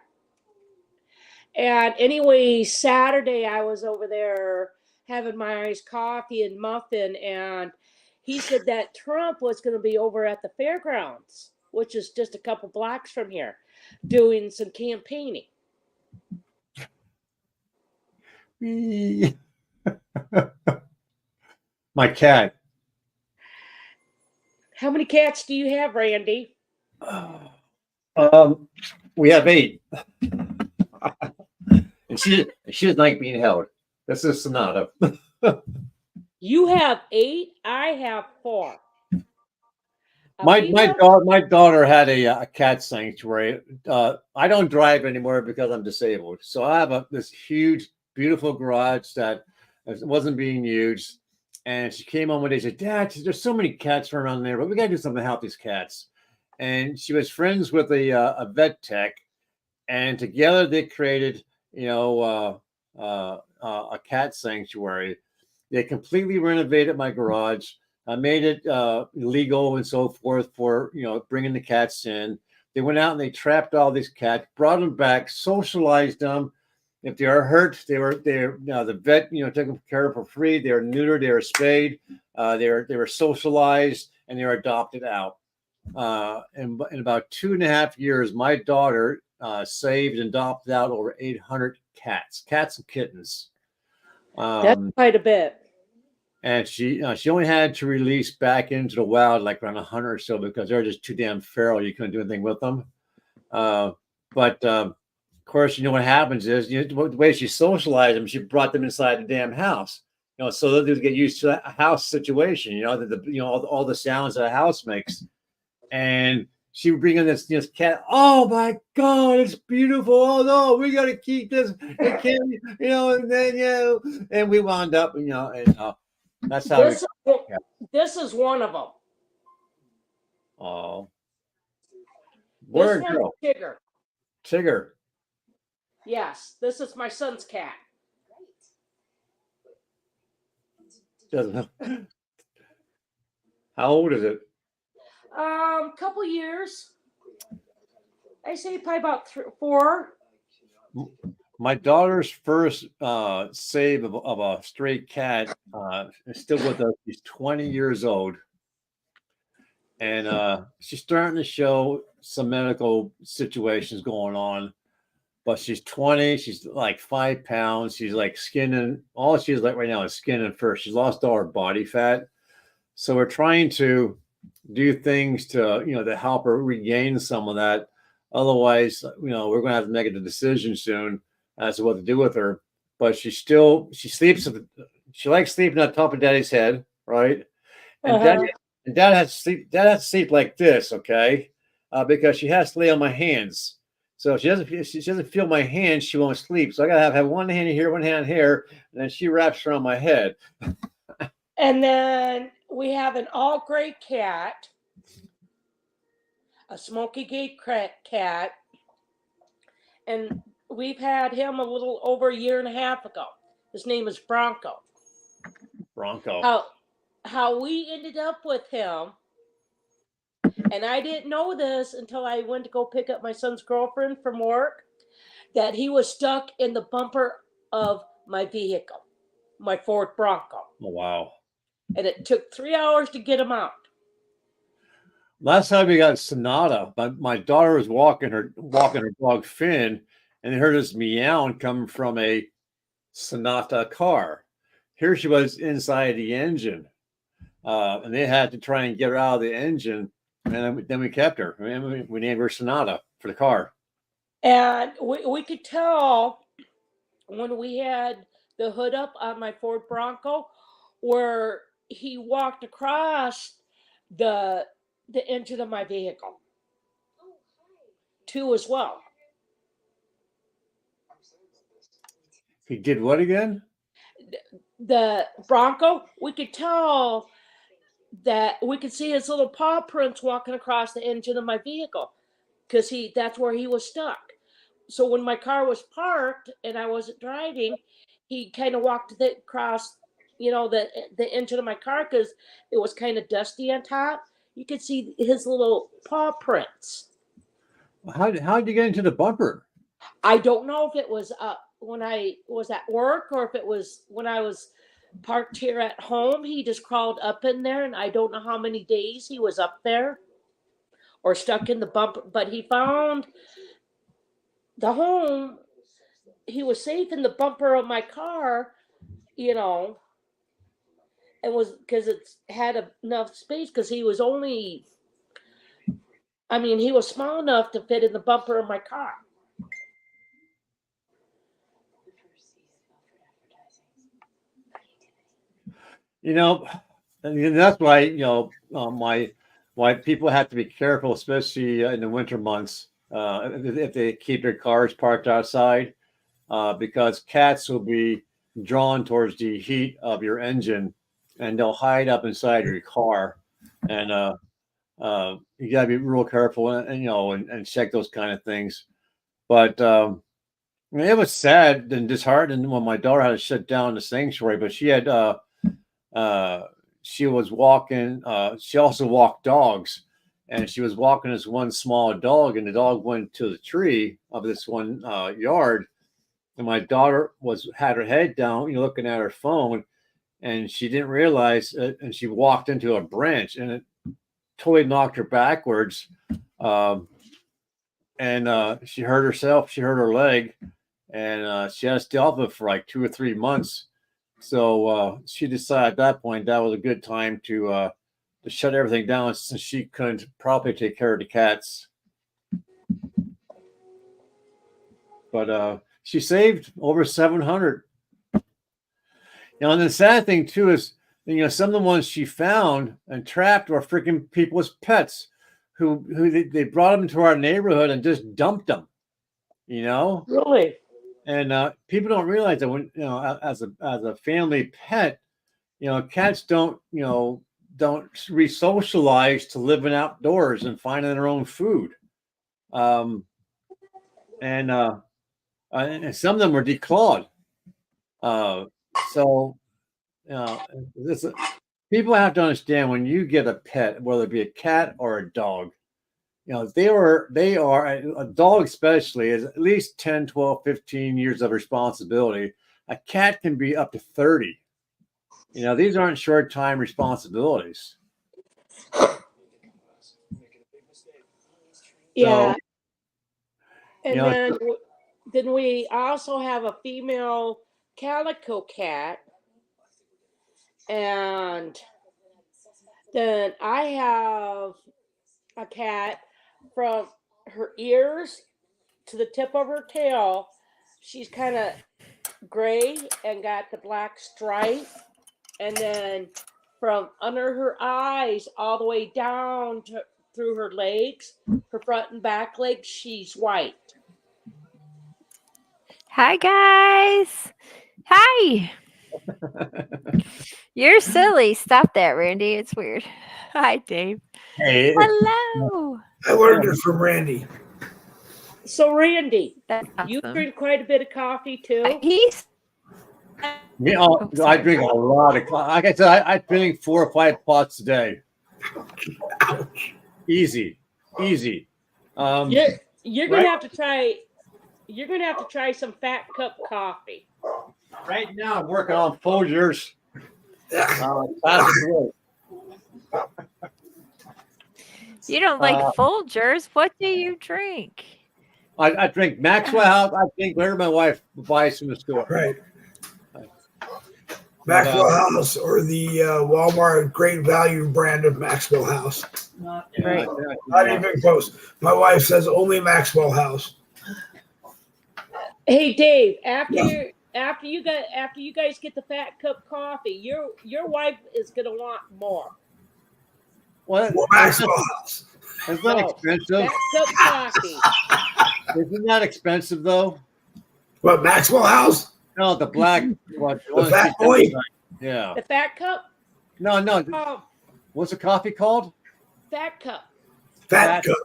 And anyway, Saturday I was over there having my iced coffee and muffin, and he said that Trump was going to be over at the fairgrounds, which is just a couple blocks from here, doing some campaigning. My cat. How many cats do you have, Randy? We have 8. And she doesn't like being held. This is Sonata. You have 8. I have 4. My daughter had a cat sanctuary. I don't drive anymore because I'm disabled. So I have this huge, beautiful garage that wasn't being used. And she came on one day and said, "Dad, there's so many cats around there, but we got to do something to help these cats." And she was friends with a vet tech, and together they created, a cat sanctuary. They completely renovated my garage. I made it legal and so forth for bringing the cats in. They went out and they trapped all these cats, brought them back, socialized them. If they are hurt, the vet took them care of for free. They were neutered, they were spayed, they were socialized, and they were adopted out. In about 2.5 years, my daughter saved and adopted out over 800 cats and kittens. That's quite a bit. And she only had to release back into the wild like around 100 or so because they're just too damn feral. You couldn't do anything with them. But of course, what happens is the way she socialized them, she brought them inside the damn house. So they get used to a house situation. All the sounds that a house makes, and she would bring in this cat. Oh my God, it's beautiful. Oh no, we got to keep this. It can't, and then and we wound up, that's how this is one of them. Oh, This one's Tigger. Yes, this is my son's cat. How old is it? Couple years. I say probably about 4. My daughter's first save of a stray cat is still with us. She's 20 years old. And she's starting to show some medical situations going on. But she's 20. She's like 5 pounds. She's like skin and all she's like right now is skin and fur. She's lost all her body fat. So we're trying to do things to, to help her regain some of that. Otherwise, we're going to have to make a decision soon as to what to do with her. But she sleeps. She likes sleeping on top of Daddy's head, right? And Dad has to sleep. Dad has to sleep like this, okay? Because she has to lay on my hands. So if she doesn't feel my hands, she won't sleep. So I gotta have one hand here, one hand here, and then she wraps around my head. And then we have an all gray cat. a Smoky Gate cat, and we've had him a little over a year and a half ago. His name is Bronco. Bronco. How we ended up with him, and I didn't know this until I went to go pick up my son's girlfriend from work, that he was stuck in the bumper of my vehicle, my Ford Bronco. Oh, wow. And it took 3 hours to get him out. Last time we got Sonata, my daughter was walking her dog Finn, and they heard this meowing coming from a Sonata car. Here she was inside the engine, and they had to try and get her out of the engine, and then we kept her. We named her Sonata for the car. And we could tell when we had the hood up on my Ford Bronco where he walked across the engine of my vehicle too as well. He did what again? The Bronco, we could tell that we could see his little paw prints walking across the engine of my vehicle because that's where he was stuck. So when my car was parked and I wasn't driving, he kind of walked across, the engine of my car because it was kind of dusty on top. You could see his little paw prints. How did you get into the bumper? I don't know if it was when I was at work or if it was when I was parked here at home. He just crawled up in there, and I don't know how many days he was up there or stuck in the bumper, but he found the home. He was safe in the bumper of my car, and was because it had enough space because he was he was small enough to fit in the bumper of my car. And that's why, why people have to be careful, especially in the winter months, if they keep their cars parked outside, because cats will be drawn towards the heat of your engine, and they'll hide up inside your car. And you gotta be real careful, and check those kind of things. But it was sad and disheartening when my daughter had to shut down the sanctuary, but she had she was walking, she also walked dogs, and she was walking this one small dog, and the dog went to the tree of this one yard, and my daughter had her head down, looking at her phone, and she didn't realize it, and she walked into a branch, and it totally knocked her backwards, and she hurt herself. She hurt her leg, and she had to stay off of it for like 2 or 3 months. So she decided at that point that was a good time to shut everything down, since she couldn't properly take care of the cats. But she saved over 700. And the sad thing too is, some of the ones she found and trapped were freaking people's pets, who they brought them into our neighborhood and just dumped them. Really. And people don't realize that when as a family pet, cats don't re-socialize to living outdoors and finding their own food, and some of them were declawed. So people have to understand, when you get a pet, whether it be a cat or a dog, they are a dog especially is at least 10, 12, 15 years of responsibility. A cat can be up to 30. These aren't short time responsibilities. Yeah. So, and then we also have a female calico cat. And then I have a cat from her ears to the tip of her tail. She's kind of gray and got the black stripe. And then from under her eyes all the way down through her legs, her front and back legs, she's white. Hi, guys. Hi. You're silly. Stop that, Randy. It's weird. Hi, Dave. Hey. Hello. I learned it from Randy. So, Randy, That's you awesome. drink quite a bit of coffee too. He's I drink a lot of coffee. Like I said, I drink 4 or 5 pots a day. Ouch. Easy. You're right. gonna have to try. You're gonna have to try some Fat Cup coffee. Right now, I'm working on Folgers. Yeah. you don't like Folgers. What do you drink? I drink Maxwell House. I drink whatever my wife buys from the store. Right. Maxwell House or the Walmart Great Value brand of Maxwell House. Not Right. Not even close. My wife says only Maxwell House. Hey, Dave. After you guys get the Fat Cup coffee, your wife is gonna want more. What? Well, Maxwell House. It's not expensive. Fat Cup coffee. Isn't that expensive though? What, Maxwell House? No, the black one. The Fat Boy? Yeah. The Fat Cup. No. Oh, What's the coffee called? Fat Cup. Fat Cup.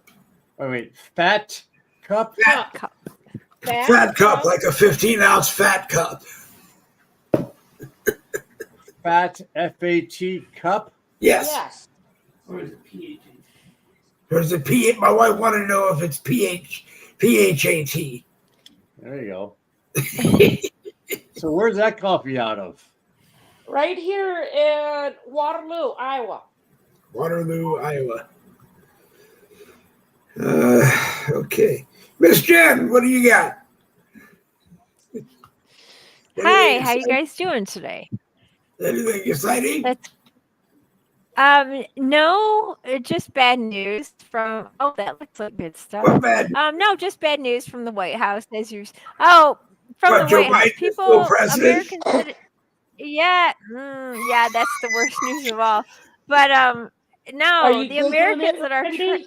Oh, wait. Fat cup? Cup. Fat Cup, like a 15-ounce fat cup. Fat F-A-T cup? Yes. Yes. Or is it pH? There's a P. My wife wanted to know if it's PHAT. There you go. So where's that coffee out of? Right here in Waterloo, Iowa. Waterloo, Iowa. Okay. Miss Jen, what do you got? Hi, how you guys doing today? Anything exciting? That's no, just bad news from. Oh, that looks like good stuff. What bad? No, just bad news from the White House. As you, from What, the Joe White House, Biden is people, still president? Americans. Yeah, yeah, that's the worst news of all. But Are no, you the Googling Americans it, that are Randy?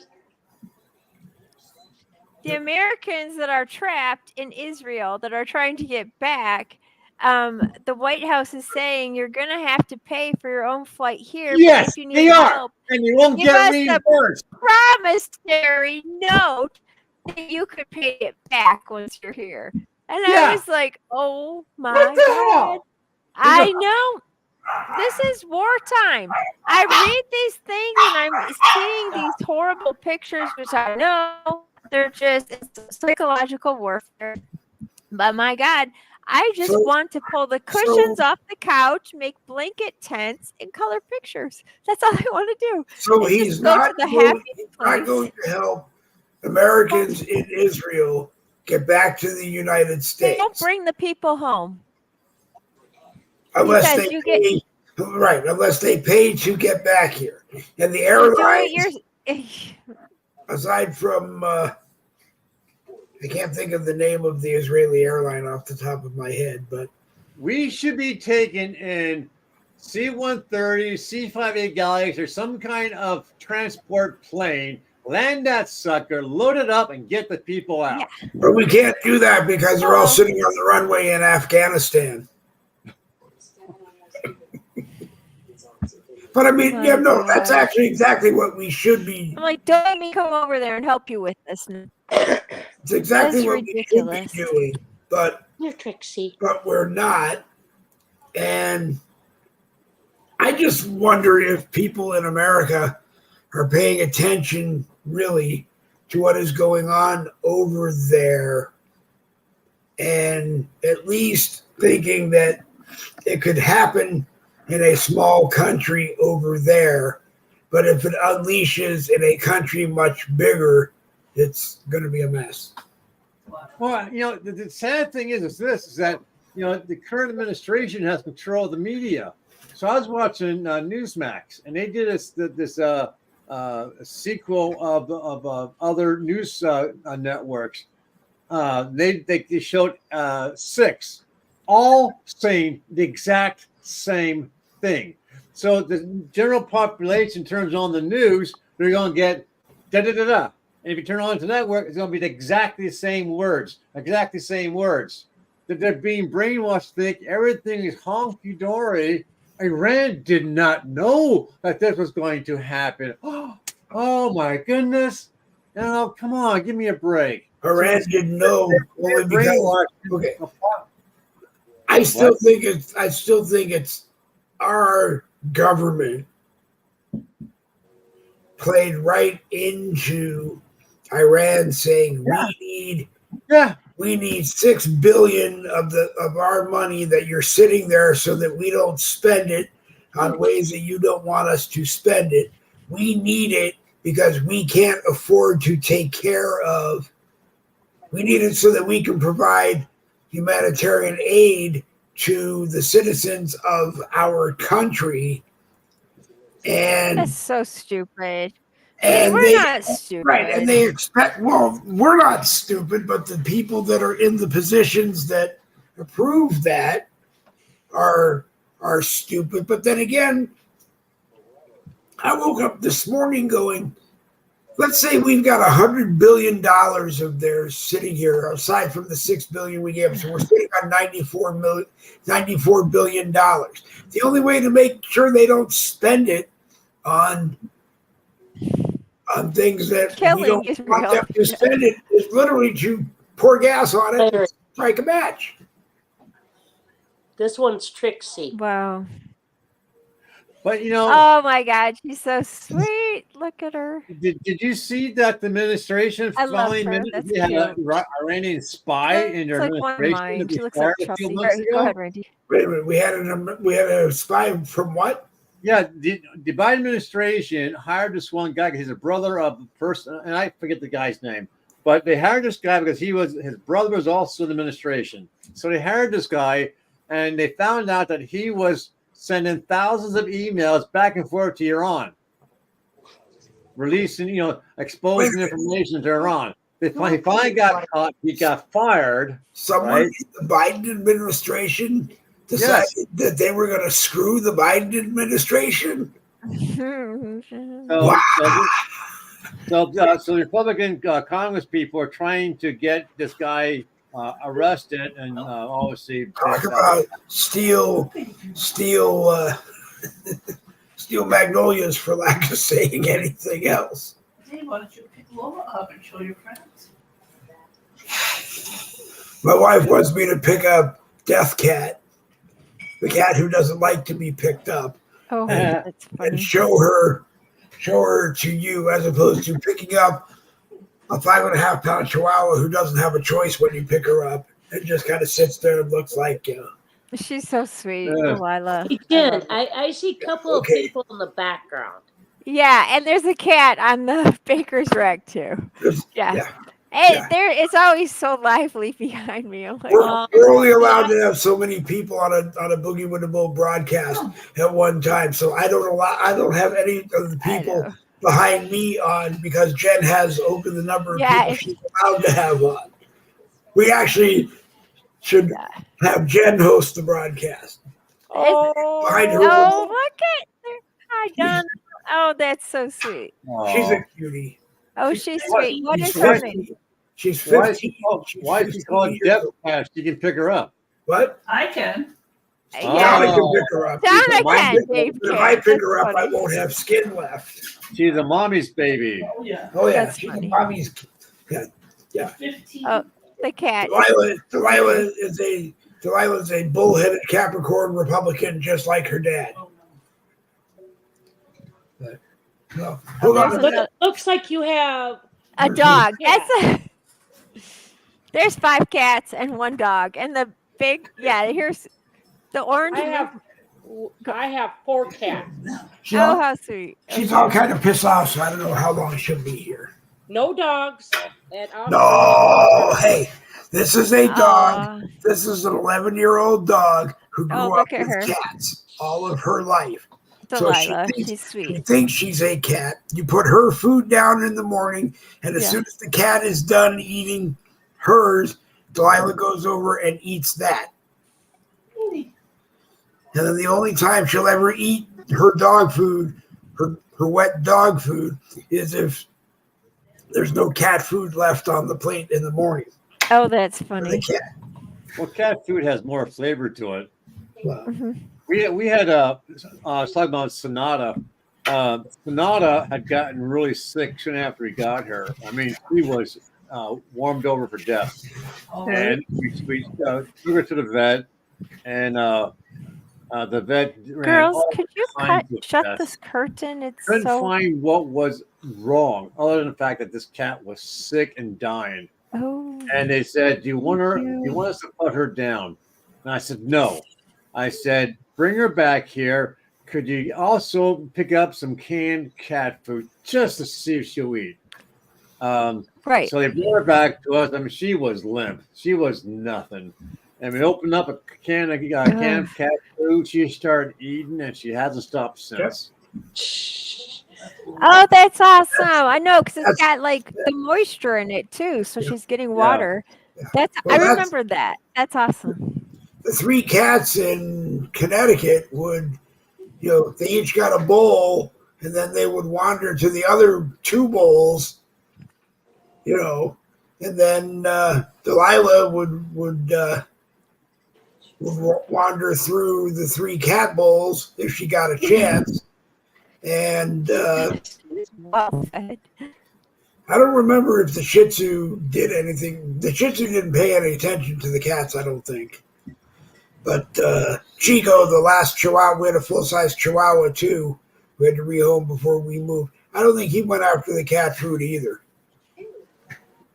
the Americans that are trapped in Israel that are trying to get back. The White House is saying you're going to have to pay for your own flight here. But Yes, if you need they are. help, And you won't Give get us a reimbursed. promissory note that you could pay it back once you're here. And Yeah. I was like, oh my What the God. hell? I know. This is wartime. I read these things and I'm seeing these horrible pictures, which I know they're just it's psychological warfare. But my God, I just So- want to pull the cushions off the couch, make blanket tents, and color pictures. That's all I want to do. So Let's he's just go to not the going, happy he's place. not going to help Americans in Israel get back to the United They States don't bring the people home. unless because they you get- pay. Right, unless they pay to get back here. And the You do airlines, it aside from, I can't think of the name of the Israeli airline off the top of my head, but We should be taking in C-130, C-58 Galaxies, or some kind of transport plane, land that sucker, load it up, and get the people out. Yeah. we can't do that because they're all Well- sitting on the runway in Afghanistan. But I mean, Oh, yeah, no, God. that's actually exactly what we should be. I'm like, don't let me come over there and help you with this. It's exactly That's what ridiculous. we should be doing, but You're Trixie. we're not. And I just wonder if people in America are paying attention really to what is going on over there, and at least thinking that it could happen in a small country over there, but if it unleashes in a country much bigger, it's going to be a mess. Well, the sad thing is that, the current administration has control of the media. So I was watching Newsmax, and they did this sequel of other news networks. They showed 6, all saying the exact same thing. So the general population turns on the news, they're going to get da-da-da-da. And if you turn on to the network, it's going to be exactly the same words. That they're being brainwashed to think everything is honky-dory. Iran did not know that this was going to happen. Oh my goodness. No, come on, give me a break. Iran didn't know only because Brainwashed. okay. I still think it's our government played right into Iran saying we need $6 billion of our money that you're sitting there so that we don't spend it on ways that you don't want us to spend it. We need it because we can't afford to take care of. We need it so that we can provide humanitarian aid to the citizens of our country. And That's so stupid. and We're they not stupid. right, and they expect. Well, we're not stupid, but the people that are in the positions that approve that are stupid. But then again, I woke up this morning going, let's say we've got $100 billion of theirs sitting here, aside from the $6 billion we gave. So we're sitting on $94 billion. The only way to make sure they don't spend it on things that Killing we don't is want real. them to spend it is literally to pour gas on it and strike a match. This one's Trixie. Wow. But you know, Oh my God, she's so sweet. Look at her. did you see that the administration I love finally her. That's had a cute. Iranian spy in their It's like one of administration? mine. that She was looks like fired a few Chelsea. months Go ago? ahead, Randy. Wait a minute, we had a spy from what? Yeah, the Biden administration hired this one guy. He's a brother of the person, and I forget the guy's name. But they hired this guy because his brother was also in the administration. So they hired this guy, and they found out that he was sending thousands of emails back and forth to Iran, releasing, exposing information to Iran. He finally got caught. He got fired. Someone Right. in the Biden administration decided that they were going to screw the Biden administration. So, Wow. so the Republican Congress people are trying to get this guy arrested, and obviously Talk about steel magnolias, for lack of saying anything else. Hey, why don't you pick Lola up and show your friends? My wife wants me to pick up Death Cat, the cat who doesn't like to be picked up, Oh, that's and funny. show her to you, as opposed to picking up a 5.5 pound chihuahua who doesn't have a choice when you pick her up and just kind of sits there and looks like, She's so sweet, Yeah. Delilah. Hey, Jen, I see a couple of people in the background. Yeah, and there's a cat on the baker's rack too. Yeah. Yeah. Hey, Yeah. there it's always so lively behind me. I'm like, We're only allowed to have so many people on a Boogie with the Bull broadcast at one time, so I don't have any of the I people know. behind me on, because Jen has opened the number of Yeah, people she's allowed to have on. We actually should have Jen host the broadcast. Behind her Oh, look at her. Hi, Donna. Oh, that's so sweet. She's a cutie. Oh, she's sweet. What is She's her 15. name? She's Why 15. is she called years Death old. Cash? You can pick her up. What? I can. Yeah. Donna can pick her up. Donna Mine can, did. Dave If can. I pick That's her up, I funny. won't have skin left. She's a mommy's baby. Oh, yeah. Oh yeah, That's she's funny. mommy's. 15. Oh. The cat. Delilah is a bullheaded Capricorn Republican, just like her dad. Oh, no. No, hold there's on. another- Looks like you have A dog. Yeah. There's 5 cats and 1 dog. And the big, here's the orange. I have 4 cats. She's Oh, all, how sweet. she's all kind of pissed off, so I don't know how long she'll be here. No dogs. And No, hey, this is a dog. Aw. This is an 11-year-old dog who grew Oh, up look at with her. cats all of her life. Delilah. she She's She sweet. thinks she's a cat. You put her food down in the morning, and as Yeah. soon as the cat is done eating hers, Delilah goes over and eats that. And then the only time she'll ever eat her dog food, her wet dog food, is if there's no cat food left on the plate in the morning. Oh, that's For funny. the cat. Well, cat food has more flavor to it. Well, Mhm. We had I was talking about Sonata, Sonata had gotten really sick soon after he got her. I mean, she was warmed over for death. Oh, And we took her to the vet, and the vet ran Girls, all could you kinds of shut tests. this curtain? It's Couldn't so. find what was wrong, other than the fact that this cat was sick and dying. Oh. And they said, "Do you want her? Thank Do you. you want us to put her down?" And I said, "No." I said, "Bring her back here. Could you also pick up some canned cat food just to see if she'll eat?" Right. So they brought her back to us. I mean, she was limp. She was nothing. And we opened up a can of cat food. She started eating, and she hasn't stopped since. Oh, that's awesome. I know because it's That's- got like the moisture in it too. So she's getting Yeah. water. Well, I remember that. That's awesome. The 3 cats in Connecticut would, they each got a bowl, and then they would wander to the other 2 bowls, and then Delilah would wander through the 3 cat bowls if she got a chance. And She's well fed. I don't remember if the Shih Tzu did anything. The Shih Tzu didn't pay any attention to the cats, I don't think. But Chico, the last Chihuahua, we had a full-size Chihuahua too. We had to rehome before we moved. I don't think he went after the cat food either.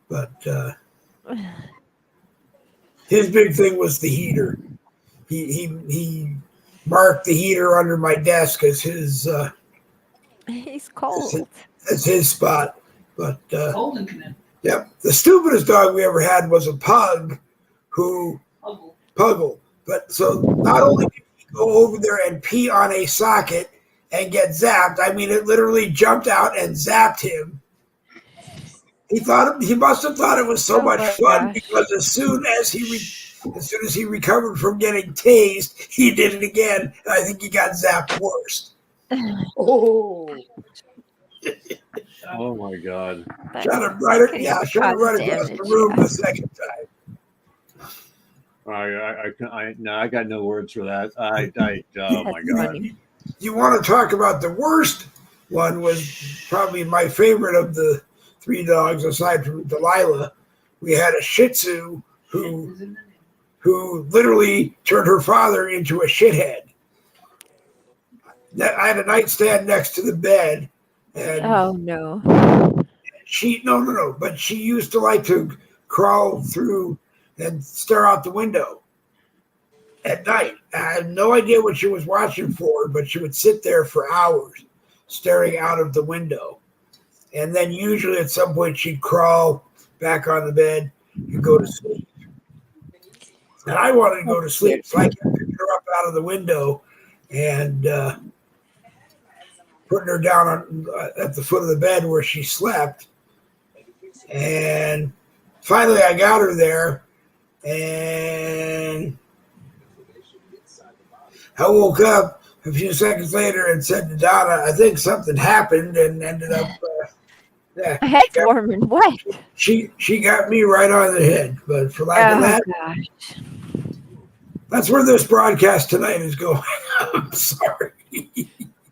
But his big thing was the heater. He marked the heater under my desk as his He's cold. as his spot. But cold in Connecticut. yep, the stupidest dog we ever had was a pug who Puggle. But so not only did he go over there and pee on a socket and get zapped, I mean it literally jumped out and zapped him. He must have thought it was so much fun gosh. because as soon as he recovered from getting tased, he did it again. And I think he got zapped worse. Oh, Oh my God! Shot him right across the room the second time. I got no words for that. Oh my God! Funny. You want to talk about the worst one was probably my favorite of the 3 dogs aside from Delilah. We had a Shih Tzu who literally turned her father into a shithead. I had a nightstand next to the bed, and Oh no. but she used to like to crawl through and stare out the window at night. I had no idea what she was watching for, but she would sit there for hours staring out of the window. And then usually at some point she'd crawl back on the bed and go to sleep. And I wanted to go to sleep, so I kept picking her up out of the window and putting her down at the foot of the bed where she slept. And finally I got her there, and I woke up a few seconds later and said to Donna, I think something happened, and ended up My head's warming. What? she got me right on the head. But for lack of that, Gosh. that's where this broadcast tonight is going. I'm sorry.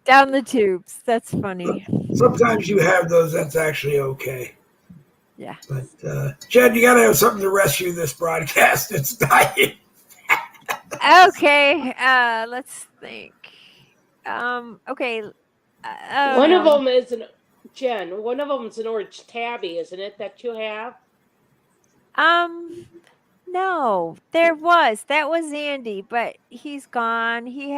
Down the tubes. That's funny. Sometimes you have those. That's actually okay. Yeah. But Jen, you got to have something to rescue this broadcast. It's dying. Okay. Let's think. Okay. one of them is Jen. One of them is an orange tabby, isn't it? That you have. No, there was. That was Andy, but he's gone. He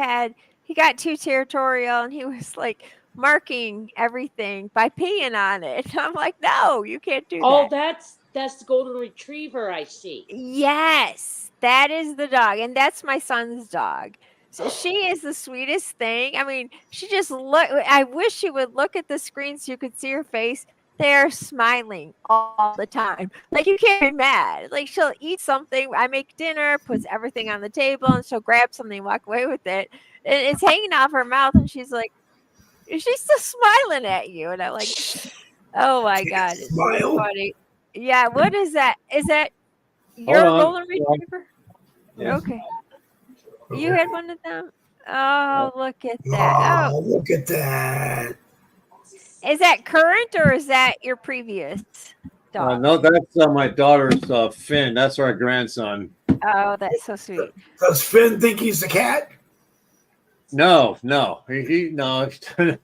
got too territorial, and he was like marking everything by peeing on it. I'm like, no, you can't do Oh, that. that's the golden retriever. I see. Yes, that is the dog, and that's my son's dog. So she is the sweetest thing. I mean, she just look. I wish she would look at the screen so you could see her face. They're smiling all the time. Like, you can't be mad. Like, she'll eat something. I make dinner, puts everything on the table, and she'll grab something and walk away with it. And it's hanging off her mouth, and she's like, she's still smiling at you. And I'm like, oh my God, it's so funny. Yeah, what is that? Is that your golden retriever? Yes. Okay. You had one of them? Oh, look at that. Oh, look at that. Oh, is that current or is that your previous dog? No, that's my daughter's Finn. That's our grandson. Oh, that's so sweet. Does Finn think he's the cat? No, no, no,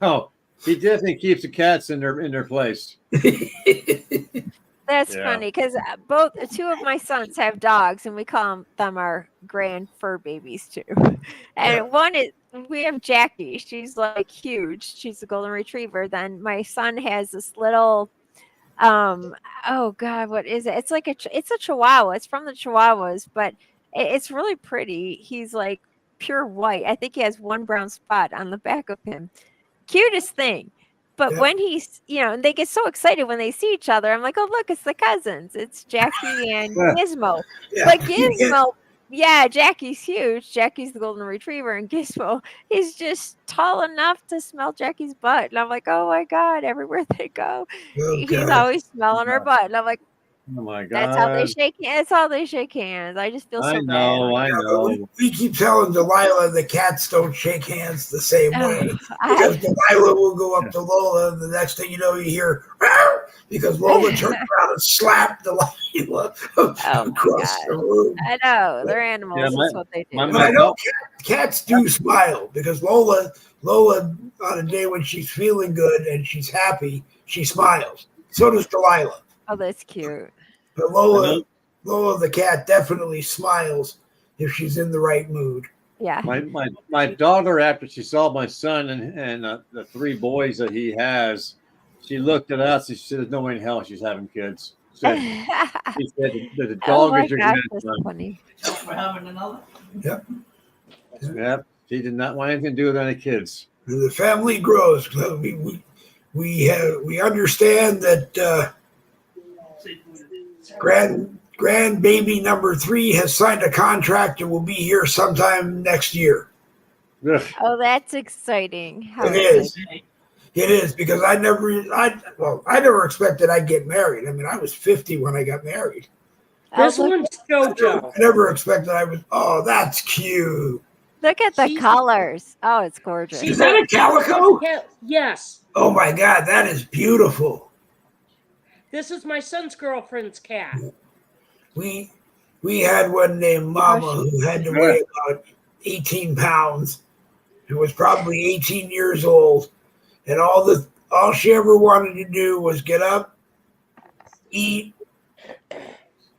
no. He definitely keeps the cats in their place. That's Yeah. funny because two of my sons have dogs, and we call them our grand fur babies too. And one is we have Jackie. She's like huge. She's a golden retriever. Then my son has this little, oh God, what is it? It's like it's a Chihuahua. It's from the Chihuahuas, but it's really pretty. He's like pure white. I think he has one brown spot on the back of him. Cutest thing. But when he's, and they get so excited when they see each other. I'm like, oh, look, it's the cousins. It's Jackie and Gizmo. Yeah. But Gizmo, Jackie's huge. Jackie's the golden retriever, and Gizmo is just tall enough to smell Jackie's butt. And I'm like, oh my God, everywhere they go, he's always smelling her butt. And I'm like, oh my God. That's how they shake hands. That's how they shake hands. I just feel so bad. I know. We keep telling Delilah the cats don't shake hands the same way. Because Delilah will go up to Lola, and the next thing you know, you hear, "Row!" Because Lola turned around and slapped Delilah across the room. I know. They're animals. That's what they do. But I know cats do smile, because Lola, on a day when she's feeling good and she's happy, she smiles. So does Delilah. Oh, that's cute. But Lola the cat definitely smiles if she's in the right mood. Yeah. My daughter, after she saw my son and the three boys that he has, she looked at us and she said, "There's no way in hell she's having kids." She said the dog is your grandson. Funny. We're having another. Yep. Yep. She did not want anything to do with any kids. The family grows. We understand that grandbaby number 3 has signed a contract and will be here sometime next year. Ugh. Oh, that's exciting. It is. It is, because I never expected I'd get married. I mean, I was 50 when I got married. This one's JoJo. I never expected I was. Oh, that's cute. Look at the colors. Oh, it's gorgeous. Is that a calico? Yes. Oh my God, that is beautiful. This is my son's girlfriend's cat. We had one named Mama who had to weigh about 18 pounds. Who was probably 18 years old, and all she ever wanted to do was get up, eat,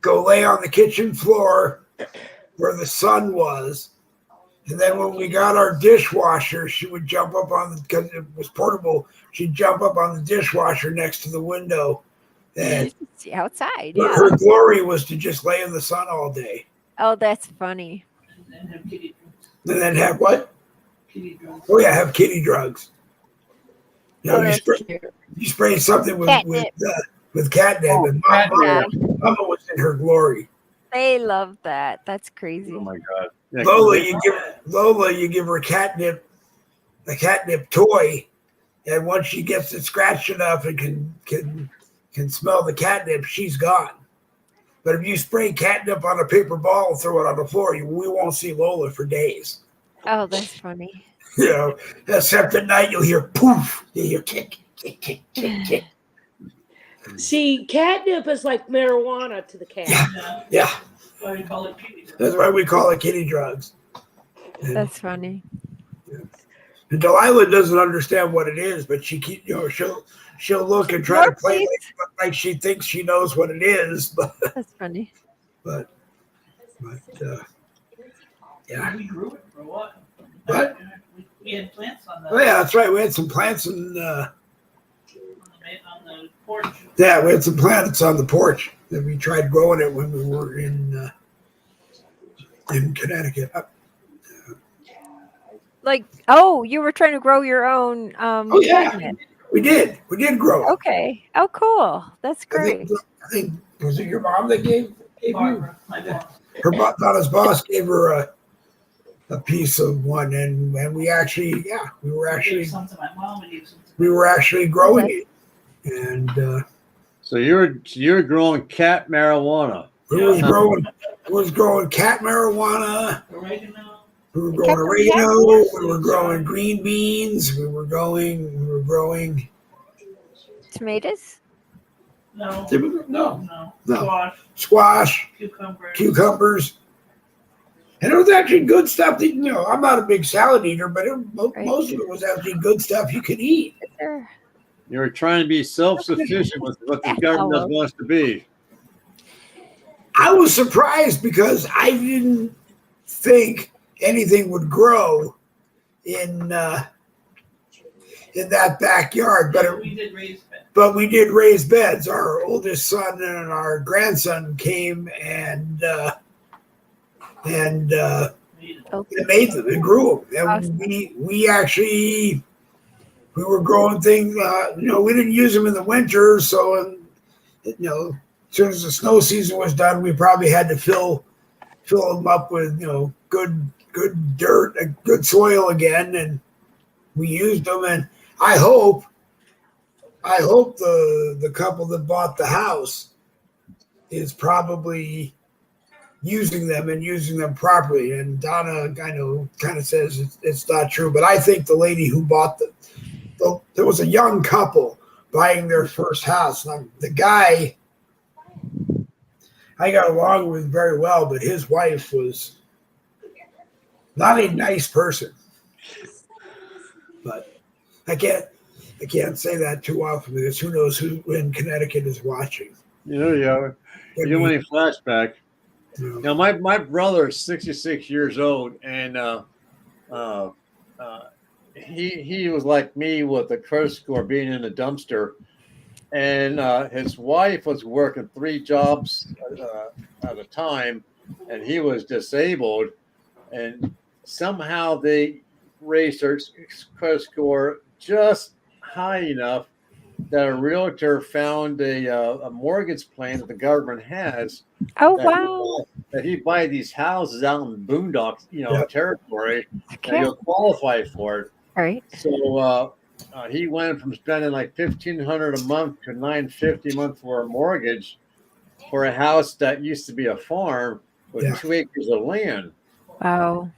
go lay on the kitchen floor where the sun was, and then when we got our dishwasher, she would jump up because it was portable. She'd jump up on the dishwasher next to the window. And see outside. Her glory was to just lay in the sun all day. Oh, that's funny. And then have what? kitty drugs. Oh yeah, have kitty drugs. You know, you spray something with catnip, and Mama was in her glory. They love that. That's crazy. Oh my God. Yeah, Lola, you give her a catnip toy, and once she gets it scratched enough and can smell the catnip, she's gone. But if you spray catnip on a paper ball and throw it on the floor, we won't see Lola for days. Oh, that's funny. You know, except at night you'll hear poof, you hear kick, kick, kick, kick, kick. See, catnip is like marijuana to the cat. Yeah. That's why we call it kitty drugs. That's why we call it kitty drugs. That's funny. And Delilah doesn't understand what it is, but she'll look and try to play like she thinks she knows what it is. But that's funny. But yeah. We grew it for what? What? We had plants on the. Oh yeah, that's right. We had some plants on the porch. Yeah, we had some plants on the porch that we tried growing it when we were in Connecticut. Like, oh, you were trying to grow your own. Oh yeah, plant. we did. We did grow it. Okay. Oh, cool. That's great. I think was it your mom that gave Barbara, you? my boss. Her Donna's boss gave her a piece of one, and we were actually growing it, and so you're growing cat marijuana. Who was growing cat marijuana, Oregano. We were They growing kept them oregano. happy. We were growing green beans. We were growing. Tomatoes. No, No, no. No. Squash, squash, cucumbers. cucumbers. And it was actually good stuff that, I'm not a big salad eater, but Right. most of it was actually good stuff you could eat. Sure. You were trying to be self-sufficient with what the government wants to be. I was surprised because I didn't think anything would grow in that backyard, We did raise beds. but we did raise beds. Our oldest son and our grandson came and it made them. It grew them, and Awesome. we were growing things. We didn't use them in the winter, so as soon as the snow season was done, we probably had to fill them up with good dirt, good soil again, and we used them. And I hope the couple that bought the house is probably using them properly. And Donna, I know, kind of says it's not true, but I think the lady who bought there was a young couple buying their first house. And the guy I got along with very well, but his wife was not a nice person. But I can't say that too often because who knows who in Connecticut is watching. You want a flashback. Now, my brother is 66 years old, and he was like me with the credit score being in a dumpster, and his wife was working 3 jobs at a time, and he was disabled, and somehow they raised her credit score just high enough that a realtor found a mortgage plan that the government has. Oh, wow. That he buy these houses out in boondocks, territory, Okay. and you'll qualify for it. All right. So he went from spending like $1,500 a month to $950 a month for a mortgage for a house that used to be a farm with 2 acres of land. Wow.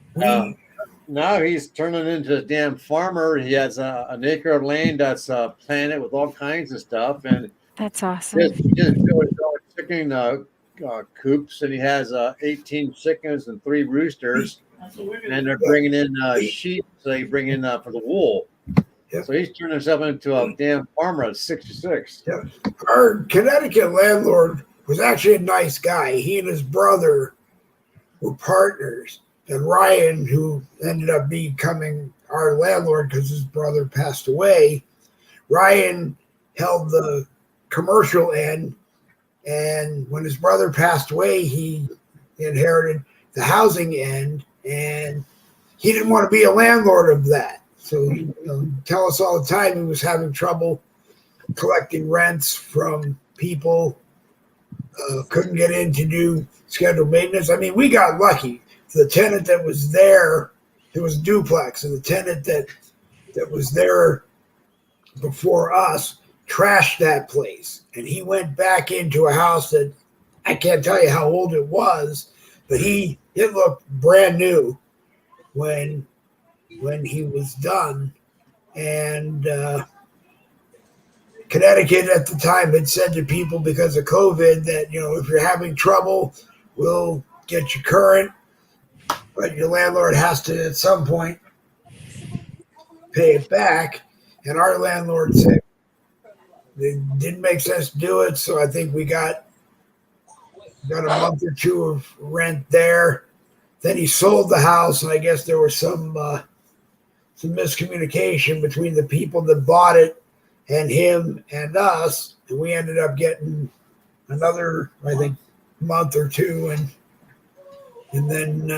Now he's turning into a damn farmer. He has an acre of land that's planted with all kinds of stuff, and That's awesome. just built chicken coops, and he has 18 chickens and 3 roosters, That's what we're gonna and do. they're bringing in sheep. So they bring in for the wool. Yep. So he's turning himself into a damn farmer at 66. Yeah. Our Connecticut landlord was actually a nice guy. He and his brother were partners. And Ryan, who ended up becoming our landlord because his brother passed away, Ryan held the commercial end. And when his brother passed away, he inherited the housing end. And he didn't want to be a landlord of that. So he tell us all the time he was having trouble collecting rents from people, couldn't get in to do scheduled maintenance. I mean, we got lucky. The tenant that was there, it was a duplex, and the tenant that was there before us trashed that place. And he went back into a house that I can't tell you how old it was, but it looked brand new when he was done. And Connecticut at the time had said to people because of COVID that, if you're having trouble, we'll get you current, but your landlord has to at some point pay it back. And our landlord said it didn't make sense to do it. So I think we got a month or 2 of rent there. Then he sold the house, and I guess there was some miscommunication between the people that bought it and him and us, and we ended up getting another, I think, month or 2, and then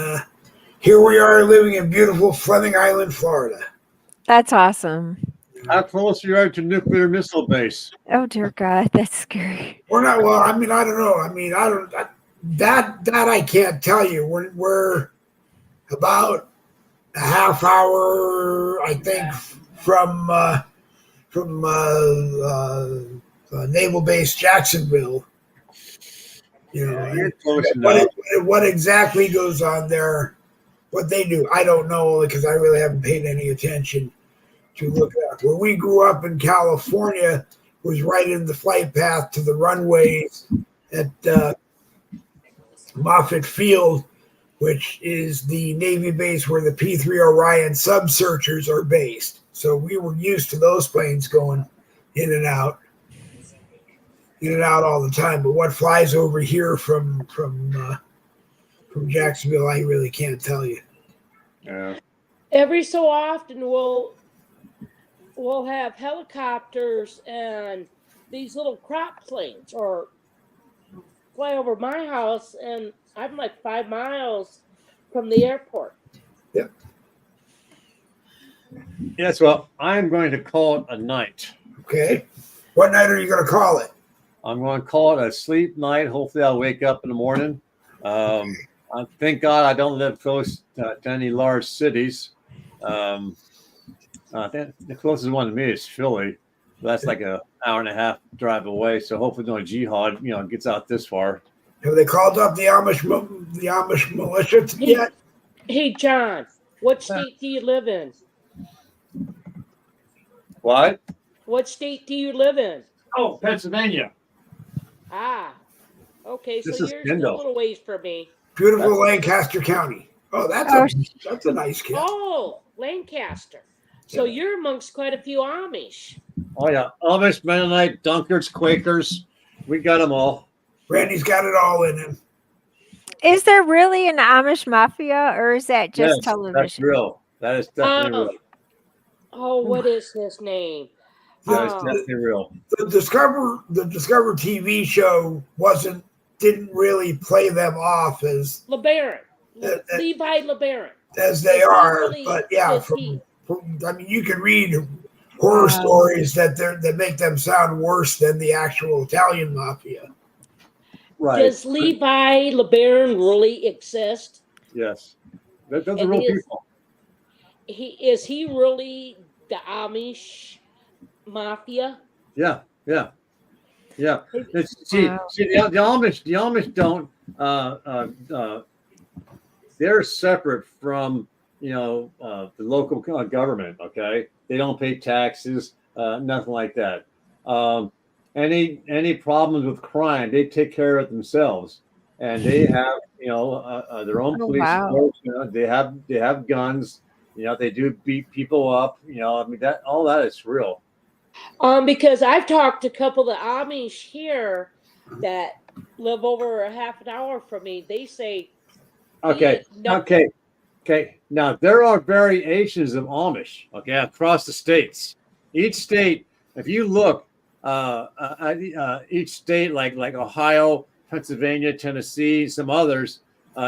here we are living in beautiful Fleming Island, Florida. That's awesome. How close you are to nuclear missile base? Oh, dear God. That's scary. We're not, well, I mean, I don't know. That I can't tell you. We're about a half hour, I think, from Naval Base Jacksonville. You're close enough. What exactly goes on there? what they do. I don't know because I really haven't paid any attention to look it up. Where we grew up in California was right in the flight path to the runways at Moffett Field, which is the Navy base where the P-3 Orion sub-searchers are based. So we were used to those planes going in and out all the time. But what flies over here from Jacksonville, I really can't tell you. Yeah. Every so often, we'll have helicopters and these little crop planes or fly over my house, and I'm like 5 miles from the airport. Yep. Yes, well, I'm going to call it a night. Okay. What night are you going to call it? I'm going to call it a sleep night. Hopefully, I'll wake up in the morning. Thank God I don't live close to any large cities. I think the closest one to me is Philly. That's like an hour and a half drive away. So hopefully, no Jihad, gets out this far. Have they called up the Amish militia yet? Hey, John, what state do you live in? What? What state do you live in? Oh, Pennsylvania. Ah, okay, This so is you're Kendall. still a little ways from me. Beautiful Lancaster County. Oh, that's a nice kid. Oh, Lancaster. So you're amongst quite a few Amish. Oh yeah, Amish, Mennonite, Dunkards, Quakers. We got them all. Randy's got it all in him. Is there really an Amish mafia, or is that just Yes, television? that's real. That is definitely real. Oh, what is his name? That is definitely real. The Discover TV show didn't really play them off as LeBaron. Levi LeBaron. as they are, but yeah, I mean, you can read horror stories that make them sound worse than the actual Italian mafia. Right. Does Levi LeBaron really exist? Yes. Those are real people. Is he really the Amish mafia? Yeah. See, the Amish don't. They're separate from the local government. Okay, they don't pay taxes, nothing like that. Any problems with crime, they take care of it themselves, and they have their own police force. They have guns. They do beat people up. I mean all that is real. Because I've talked to a couple of Amish here that live over a half an hour from me. They say, Okay. Now there are variations of Amish. Okay, across the states. Each state, if you look each state, like Ohio, Pennsylvania, Tennessee, some others,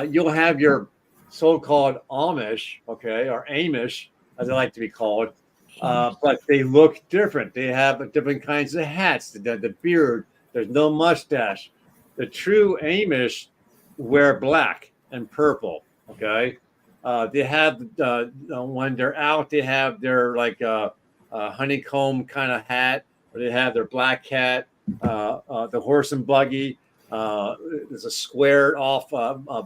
you'll have your so-called Amish, okay, or Amish, as they like to be called. But they look different. They have different kinds of hats. The beard. There's no mustache. The true Amish wear black and purple. Okay. They have when they're out, they have their honeycomb kind of hat, or they have their black hat. The horse and buggy. There's a squared off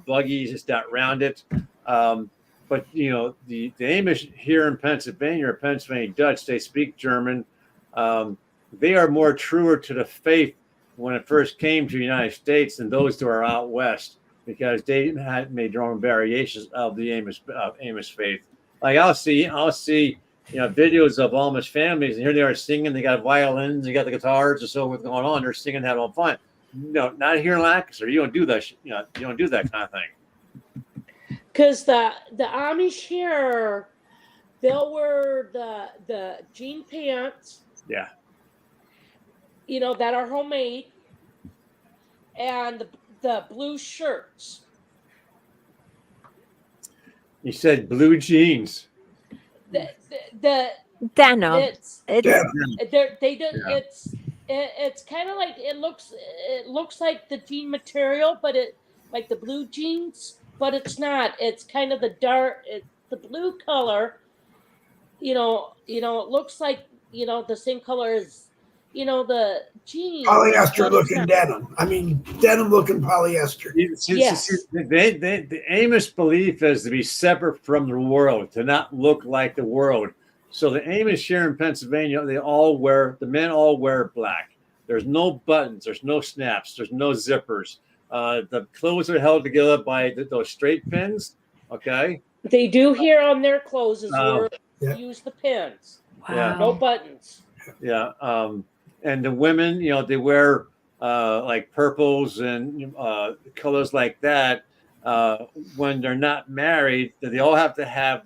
buggy, just not rounded. But the Amish here in Pennsylvania or Pennsylvania Dutch, they speak German. They are more truer to the faith when it first came to the United States than those who are out west, because they had made their own variations of the Amish faith. Like I'll see videos of Amish families, and here they are singing. They got violins, they got the guitars, and so what's going on. They're singing, having fun. No, not here in Lancaster. You don't do that. You don't do that kind of thing. Because the Amish here, they'll wear the jean pants. Yeah. That are homemade, and the blue shirts. You said blue jeans. The Denim. it's kind of like it looks like the jean material, but it like the blue jeans, but it's not. It's kind of the blue color. It looks like the same color as the jeans. Polyester looking denim. I mean, denim looking polyester. Yes. The Amish belief is to be separate from the world, to not look like the world. So the Amish here in Pennsylvania, the men all wear black. There's no buttons, there's no snaps, there's no zippers. The clothes are held together by those straight pins. Okay. They do here on their clothes is where Yeah. use the pins. Yeah. No buttons. Yeah. And the women, they wear like purples and colors like that. When they're not married, they all have to have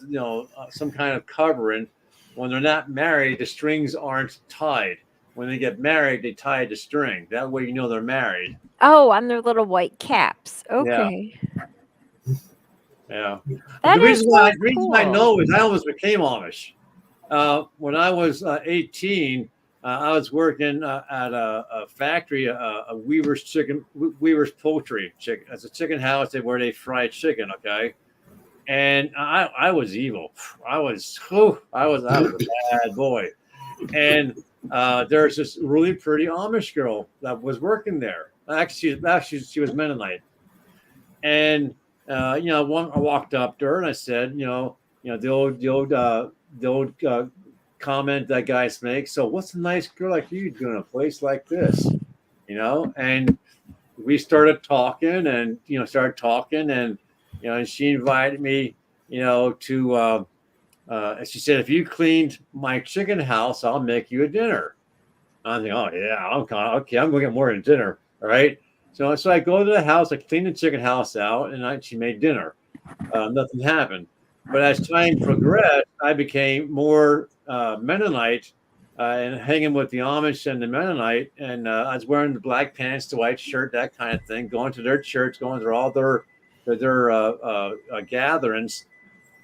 some kind of covering. When they're not married, the strings aren't tied. When they get married, they tie the string. That way, they're married. Oh, on their little white caps. Okay. Yeah. That The is reason I know is I almost became Amish. When I was 18, I was working at a factory, a Weaver's Poultry chicken. It's a chicken house where they fry chicken. Okay. And I was evil. I was a bad boy. And there's this really pretty Amish girl that was working there. Actually, she was Mennonite. And I walked up to her and I said, the old comment that guys make. So, what's a nice girl like you doing in a place like this? And we started talking, and and she invited me, to. She said, if you cleaned my chicken house, I'll make you a dinner. I'm thinking, oh yeah, I'm going to get more than dinner. All right. So I go to the house, I clean the chicken house out, and she made dinner. Nothing happened. But as time progressed, I became more Mennonite and hanging with the Amish and the Mennonite. And I was wearing the black pants, the white shirt, that kind of thing, going to their church, going to all their gatherings.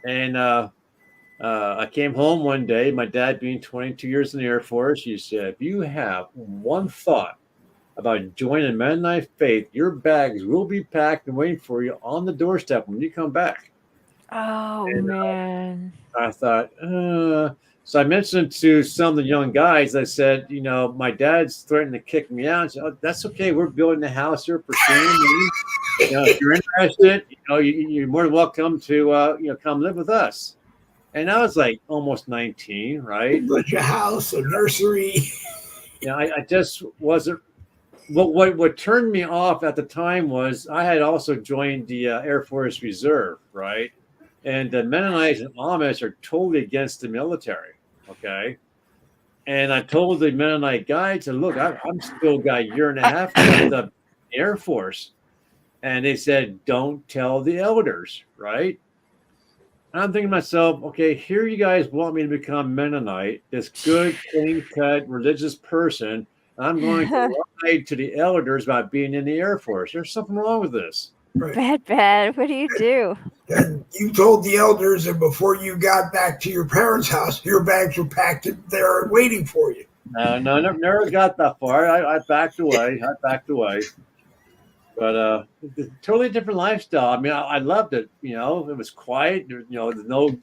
And I came home one day, my dad being 22 years in the Air Force, he said, if you have one thought about joining Mennonite faith, your bags will be packed and waiting for you on the doorstep when you come back. Oh, man. I thought, so I mentioned to some of the young guys, I said, my dad's threatening to kick me out. I said, oh, that's okay. We're building a house here, pursuing me. If you're interested, you're more than welcome to, come live with us. And I was like almost 19, right? But your house, a nursery. I just wasn't. What turned me off at the time was I had also joined the Air Force Reserve, right? And the Mennonites and Amish are totally against the military, okay? And I told the Mennonite guy, I said, look, I'm still got a year and a half left of the Air Force. And they said, don't tell the elders, right? And I'm thinking to myself, okay, here you guys want me to become Mennonite, this good, clean-cut, religious person. I'm going to lie to the elders about being in the Air Force. There's something wrong with this. Right. Bad. What do you do? And you told the elders that before you got back to your parents' house, your bags were packed there waiting for you. No, never got that far. I backed away. But totally different lifestyle. I mean, I loved it. It was quiet. There's no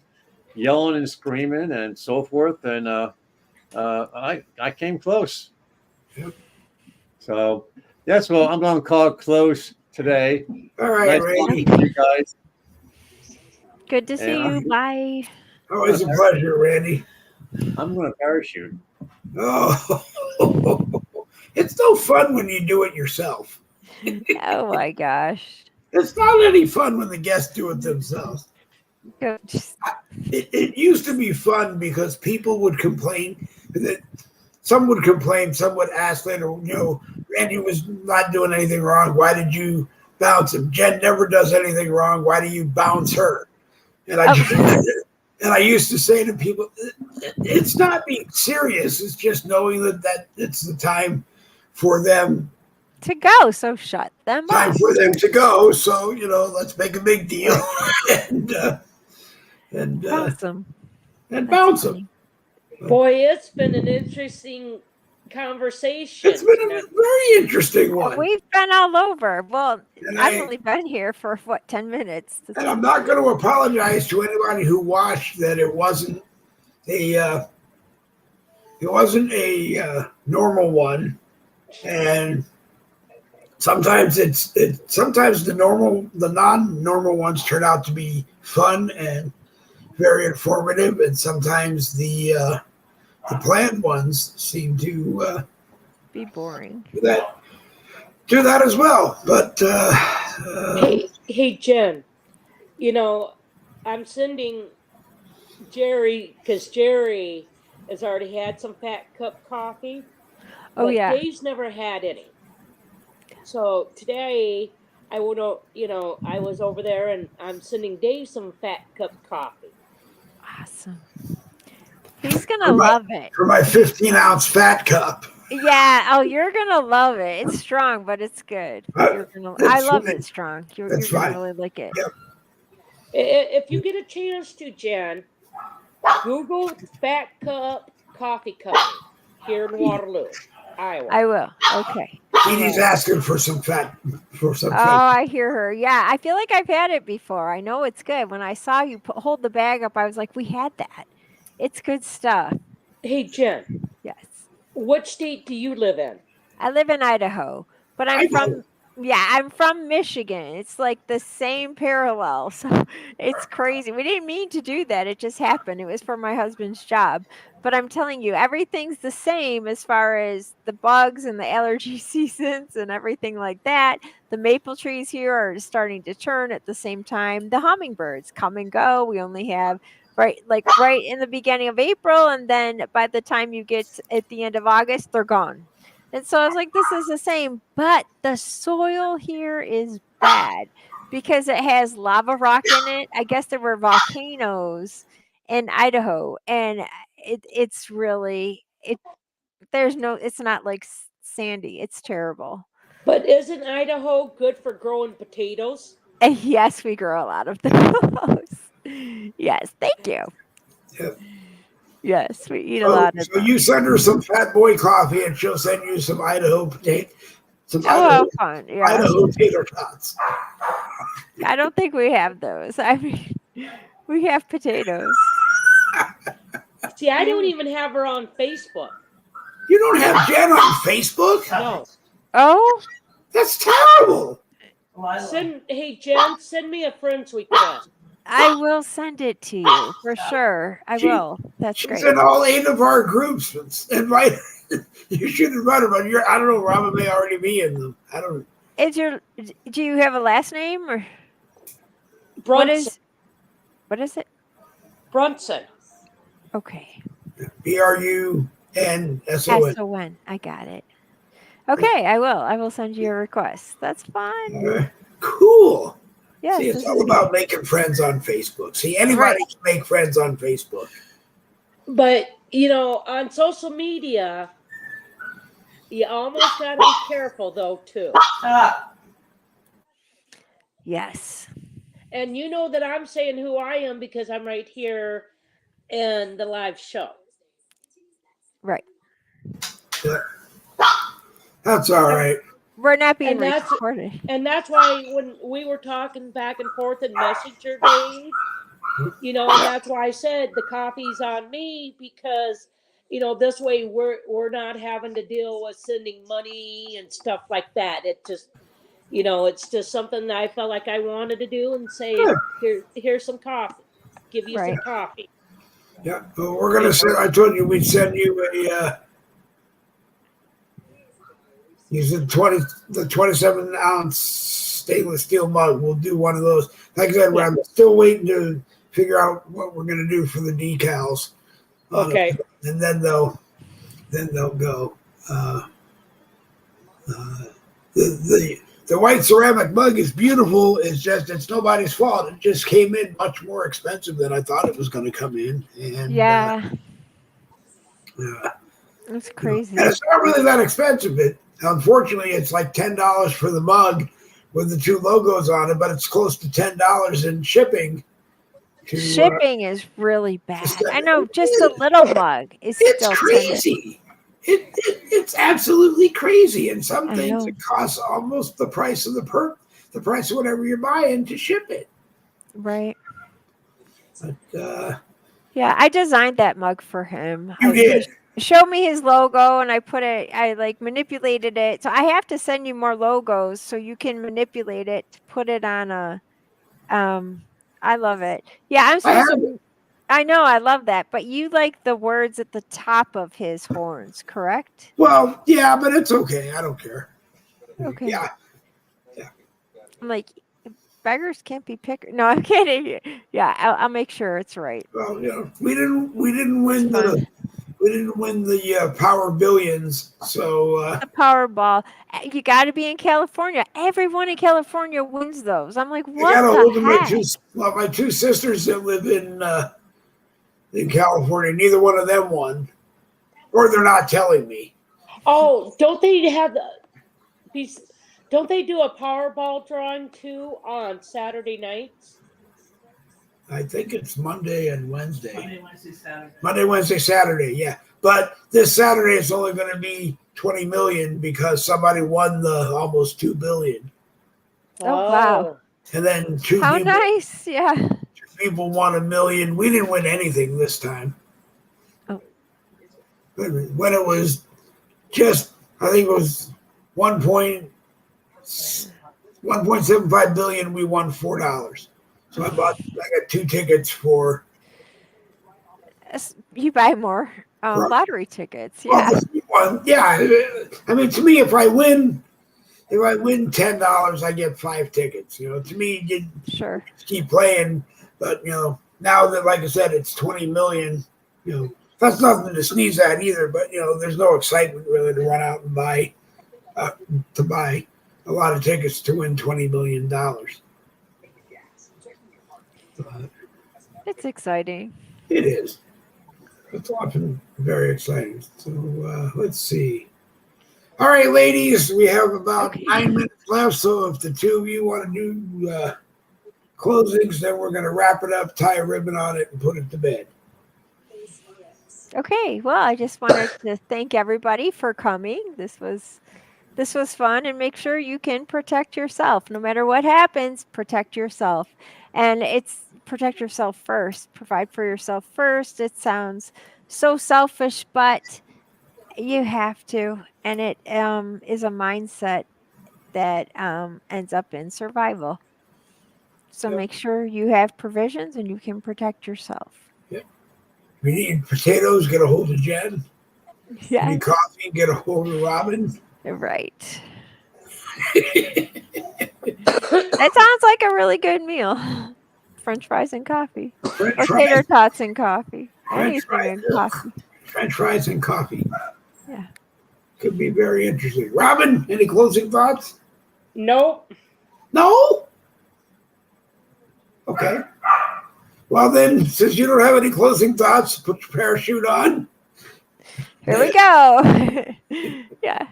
yelling and screaming and so forth. And I came close. Yep. So that's what I'm going to call it close today. All right, Nice Randy. talking to you guys. Good to see you. Bye. Always a pleasure, Randy. I'm going to parachute. Oh, it's no fun when you do it yourself. Oh my gosh. It's not any fun when the guests do it themselves. It used to be fun because people would complain that some would complain, some would ask later, Randy was not doing anything wrong. Why did you bounce him? Jen never does anything wrong. Why do you bounce her? And I used to say to people, it's not being serious. It's just knowing that it's the time for them to go. So shut them time up. for them to go. So, let's make a big deal and Awesome. And bounce them. Boy, it's been an interesting conversation. It's been a very interesting one. We've been all over. Well, And I've only been here for 10 minutes. And I'm not going to apologize to anybody who watched that it wasn't a It wasn't a normal one, and sometimes sometimes the non-normal ones turn out to be fun and very informative, and sometimes the planned ones seem to Be boring. do that as well. But Hey, Jen, you know, I'm sending Jerry, because Jerry has already had some fat cup coffee, Oh but yeah. Dave's never had any. So today I would, I was over there and I'm sending Dave some fat cup coffee. Awesome. He's for gonna my love it. for my 15-ounce fat cup, Yeah. Oh, you're gonna love it. It's strong, but it's good. You're gonna. I that's love fine. it strong. You're That's gonna fine. really like it. Yep. If you get a chance to, Jen, Google Fat Cup Coffee Company here in Waterloo, Iowa. I will. Okay. Edie's asking for some fat. Oh, I hear her. Yeah, I feel like I've had it before. I know it's good. When I saw you hold the bag up, I was like, we had that. It's good stuff. Hey, Jen, Yes. what state do you live in? I live in Idaho, but I'm from Michigan. It's like the same parallel. So it's crazy. We didn't mean to do that. It just happened. It was for my husband's job. But I'm telling you, everything's the same as far as the bugs and the allergy seasons and everything like that. The maple trees here are starting to turn at the same time. The hummingbirds come and go. We only have right in the beginning of April, and then by the time you get at the end of August, they're gone. And so I was like, this is the same, but the soil here is bad because it has lava rock in it. I guess there were volcanoes in Idaho, and it's really it's not like sandy. It's terrible. But isn't Idaho good for growing potatoes? And yes, we grow a lot of those. Yes, thank you. Yep. Yes, we eat a lot of So them. you send her some Fat Boy coffee, and she'll send you some Idaho potato, Oh, fun. Yeah. Idaho tater tots. I don't think we have those. I mean, we have potatoes. See, I don't even have her on Facebook. You don't have Jen on Facebook? No. Oh, That's terrible. Hey, Jen, send me a friend's request. I will send it to you for sure. I will. That's She's great. in all 8 of our groups. Invite her. You should invite her, but I don't know. Robin may already be in them. I don't. Do you have a last name or Brunson. what is it? Brunson. Okay. BRUNSON. SON. I got it. Okay, I will. I will send you a request. That's fun. Cool. Yes. See, it's all about making friends on Facebook. See, anybody can make friends on Facebook. But, on social media, you almost got to be careful, though, too. Yes. And you know that I'm saying who I am because I'm right here in the live show. Right. Yeah. That's all right. We're not being And that's- recorded. And that's why when we were talking back and forth in Messenger days, and that's why I said the coffee's on me because, this way we're not having to deal with sending money and stuff like that. It just, it's just something that I felt like I wanted to do and say, here's some coffee, give you some coffee. Yeah, well, we're gonna send. I told you we'd send you a. Use the 27-ounce stainless steel mug. We'll do one of those. Like I said, I'm still waiting to figure out what we're gonna do for the decals. Okay. And then they'll go. The white ceramic mug is beautiful. It's nobody's fault. It just came in much more expensive than I thought it was going to come in. And It's crazy. And it's not really that expensive. Unfortunately, it's like $10 for the mug with the 2 logos on it, but it's close to $10 in shipping. Shipping is really bad. I know, just a little mug is still crazy. It's absolutely crazy. And some things it costs almost the price of the price of whatever you're buying to ship it. Right. But, yeah, I designed that mug for him. You did. showed me his logo, and I like manipulated it. So I have to send you more logos so you can manipulate it to put it on a. I love it. Yeah, I'm I supposed have to. I know, I love that, but you like the words at the top of his horns, correct? Well, yeah, but it's okay. I don't care. Okay. Yeah. I'm like, beggars can't be pickers. No, I'm kidding. Yeah, I'll make sure it's right. Well, we didn't win Fun. the Power Billions, so The Powerball. You got to be in California. Everyone in California wins those. I'm like, I what got a the hold of heck? my two sisters that live in California. Neither one of them won, or they're not telling me. Oh, don't they have don't they do a Powerball drawing too on Saturday nights? I think it's Monday and Wednesday. Monday, Wednesday, Saturday. Monday, Wednesday, Saturday. Yeah, but this Saturday it's only going to be 20 million because somebody won the almost 2 billion, Oh, wow. and then two How people. nice. Yeah. People won $1 million. We didn't win anything this time. Oh. When it was just, I think it was 1.75 billion, we won $4. So I got 2 tickets for. You buy more lottery tickets. Yeah. Yeah. I mean, to me, if I win $10, I get 5 tickets. To me, you Sure. keep playing. But now that, like I said, it's 20 million. That's nothing to sneeze at either. But there's no excitement really to run out and buy a lot of tickets to win $20 million. It's exciting. It is. It's often very exciting. So let's see. All right, ladies, we have about 9 minutes left. So if the two of you want to do closings, then we're going to wrap it up, tie a ribbon on it, and put it to bed. Okay. Well, I just wanted to thank everybody for coming. This was fun, and make sure you can protect yourself. No matter what happens, protect yourself. And it's protect yourself first. Provide for yourself first. It sounds so selfish, but you have to. And it is a mindset that ends up in survival. So make sure you have provisions and you can protect yourself. Yep. If you need potatoes, get a hold of Jen. If you need coffee, get a hold of Robin. Right. That sounds like a really good meal. French fries and coffee. Or tater tots and coffee. Anything and coffee. French fries and coffee. Yeah. Could be very interesting. Robin, any closing thoughts? Nope. No? Okay. Well, then, since you don't have any closing thoughts, put your parachute on. Here we go. Yeah.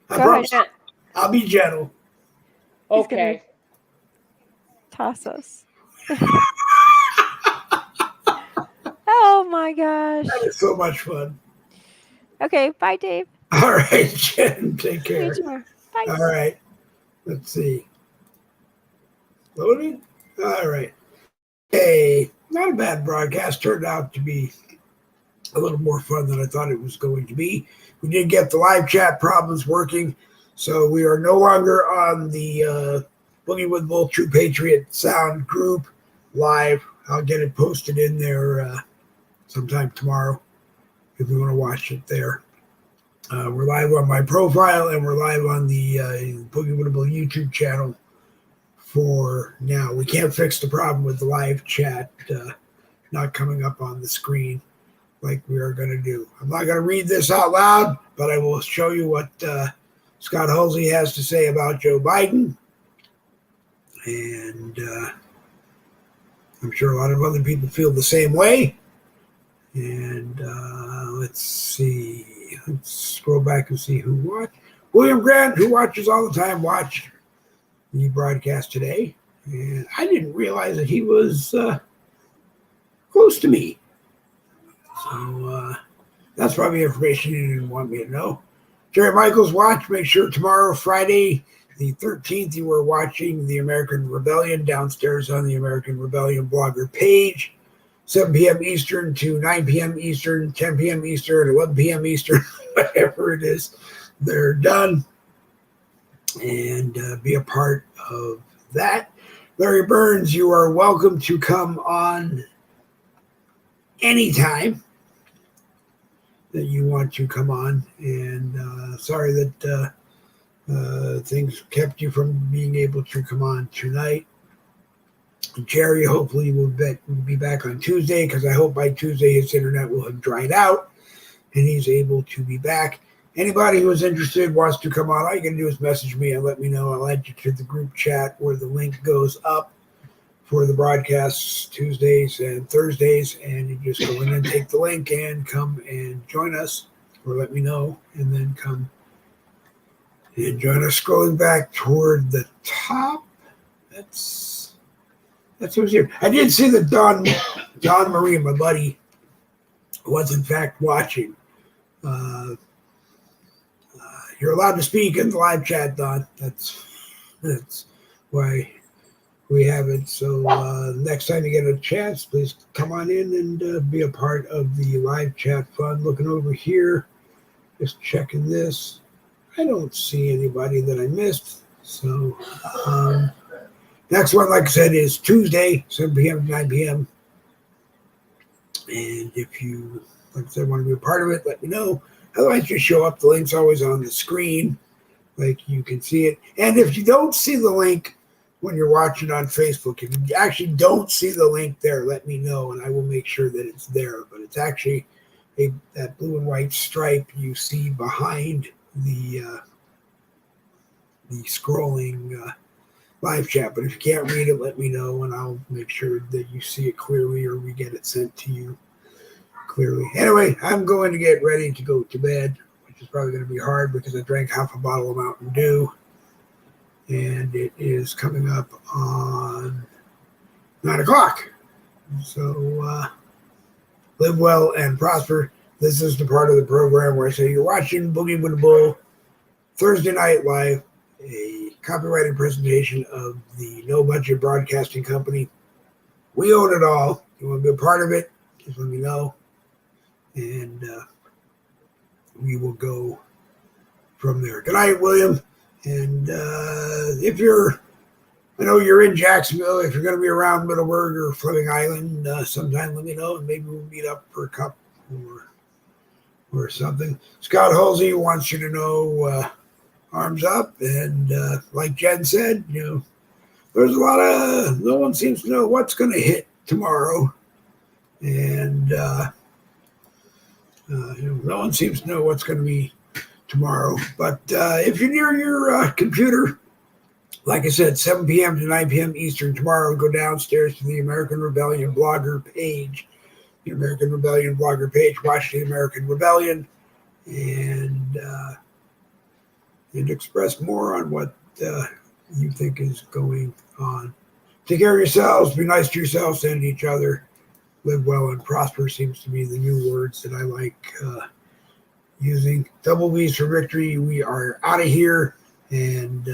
Go ahead. I'll be gentle. Okay. Toss us. Oh my gosh. That is so much fun. Okay. Bye, Dave. All right, Jen. Take care. Bye. All right. Let's see. Loading? All right. Hey, not a bad broadcast. Turned out to be a little more fun than I thought it was going to be. We did get the live chat problems working, so we are no longer on the Boogie with Bull True Patriot Sound group live. I'll get it posted in there sometime tomorrow if you want to watch it there. We're live on my profile, and we're live on the Boogie with Bull YouTube channel for now. We can't fix the problem with the live chat not coming up on the screen like we are going to do. I'm not going to read this out loud, but I will show you what Scott Halsey has to say about Joe Biden. And I'm sure a lot of other people feel the same way. And let's see. Let's scroll back and see who watched. William Grant, who watches all the time, watched the broadcast today. And I didn't realize that he was close to me. So that's probably information you didn't want me to know. Jerry Michaels watch. Make sure tomorrow, Friday, the 13th, you are watching the American Rebellion downstairs on the American Rebellion blogger page. 7 p.m. Eastern to 9 p.m. Eastern, 10 p.m. Eastern, 11 p.m. Eastern, whatever it is, they're done. And be a part of that. Larry Burns, you are welcome to come on anytime that you want to come on. And sorry that things kept you from being able to come on tonight. Jerry hopefully will be back on Tuesday, because I hope by Tuesday his internet will have dried out and he's able to be back. Anybody who is interested, wants to come on, all you can do is message me and let me know. I'll add you to the group chat where the link goes up for the broadcasts Tuesdays and Thursdays, and you just go in and take the link and come and join us, or let me know, and then come and join us. Scrolling back toward the top, that's who's here. I did see that Don Marie, my buddy, was in fact watching. You're allowed to speak in the live chat, Don. That's why we have it. So next time you get a chance, please come on in and be a part of the live chat fun. Looking over here, just checking this. I don't see anybody that I missed. So next one, like I said, is Tuesday, 7 p.m. to 9 p.m. And if you, like I said, want to be a part of it, let me know. Otherwise, just show up. The link's always on the screen, like you can see it. And if you don't see the link when you're watching on Facebook, if you actually don't see the link there, let me know, and I will make sure that it's there. But it's actually that blue and white stripe you see behind the scrolling live chat. But if you can't read it, let me know, and I'll make sure that you see it clearly, or we get it sent to you clearly. Anyway, I'm going to get ready to go to bed, which is probably going to be hard because I drank half a bottle of Mountain Dew, and it is coming up on 9 o'clock. So live well and prosper. This is the part of the program where I say you're watching Boogie with the Bull Thursday Night Live, a copyrighted presentation of the No Budget Broadcasting Company. We own it all. If you want to be a part of it, just let me know. And we will go from there. Good night, William. And if you're, I know you're in Jacksonville, if you're going to be around Middleburg or Fleming Island sometime, let me know, and maybe we'll meet up for a cup or something. Scott Halsey wants you to know, arms up. And like Jen said, there's a lot of, no one seems to know what's going to hit tomorrow. And no one seems to know what's going to be tomorrow. But if you're near your computer, like I said, 7 p.m. to 9 p.m. Eastern tomorrow, go downstairs to the American Rebellion blogger page. The American Rebellion blogger page. Watch the American Rebellion and express more on what you think is going on. Take care of yourselves. Be nice to yourselves and each other. Live well and prosper seems to be the new words that I like using. Double V's for victory. We are out of here, and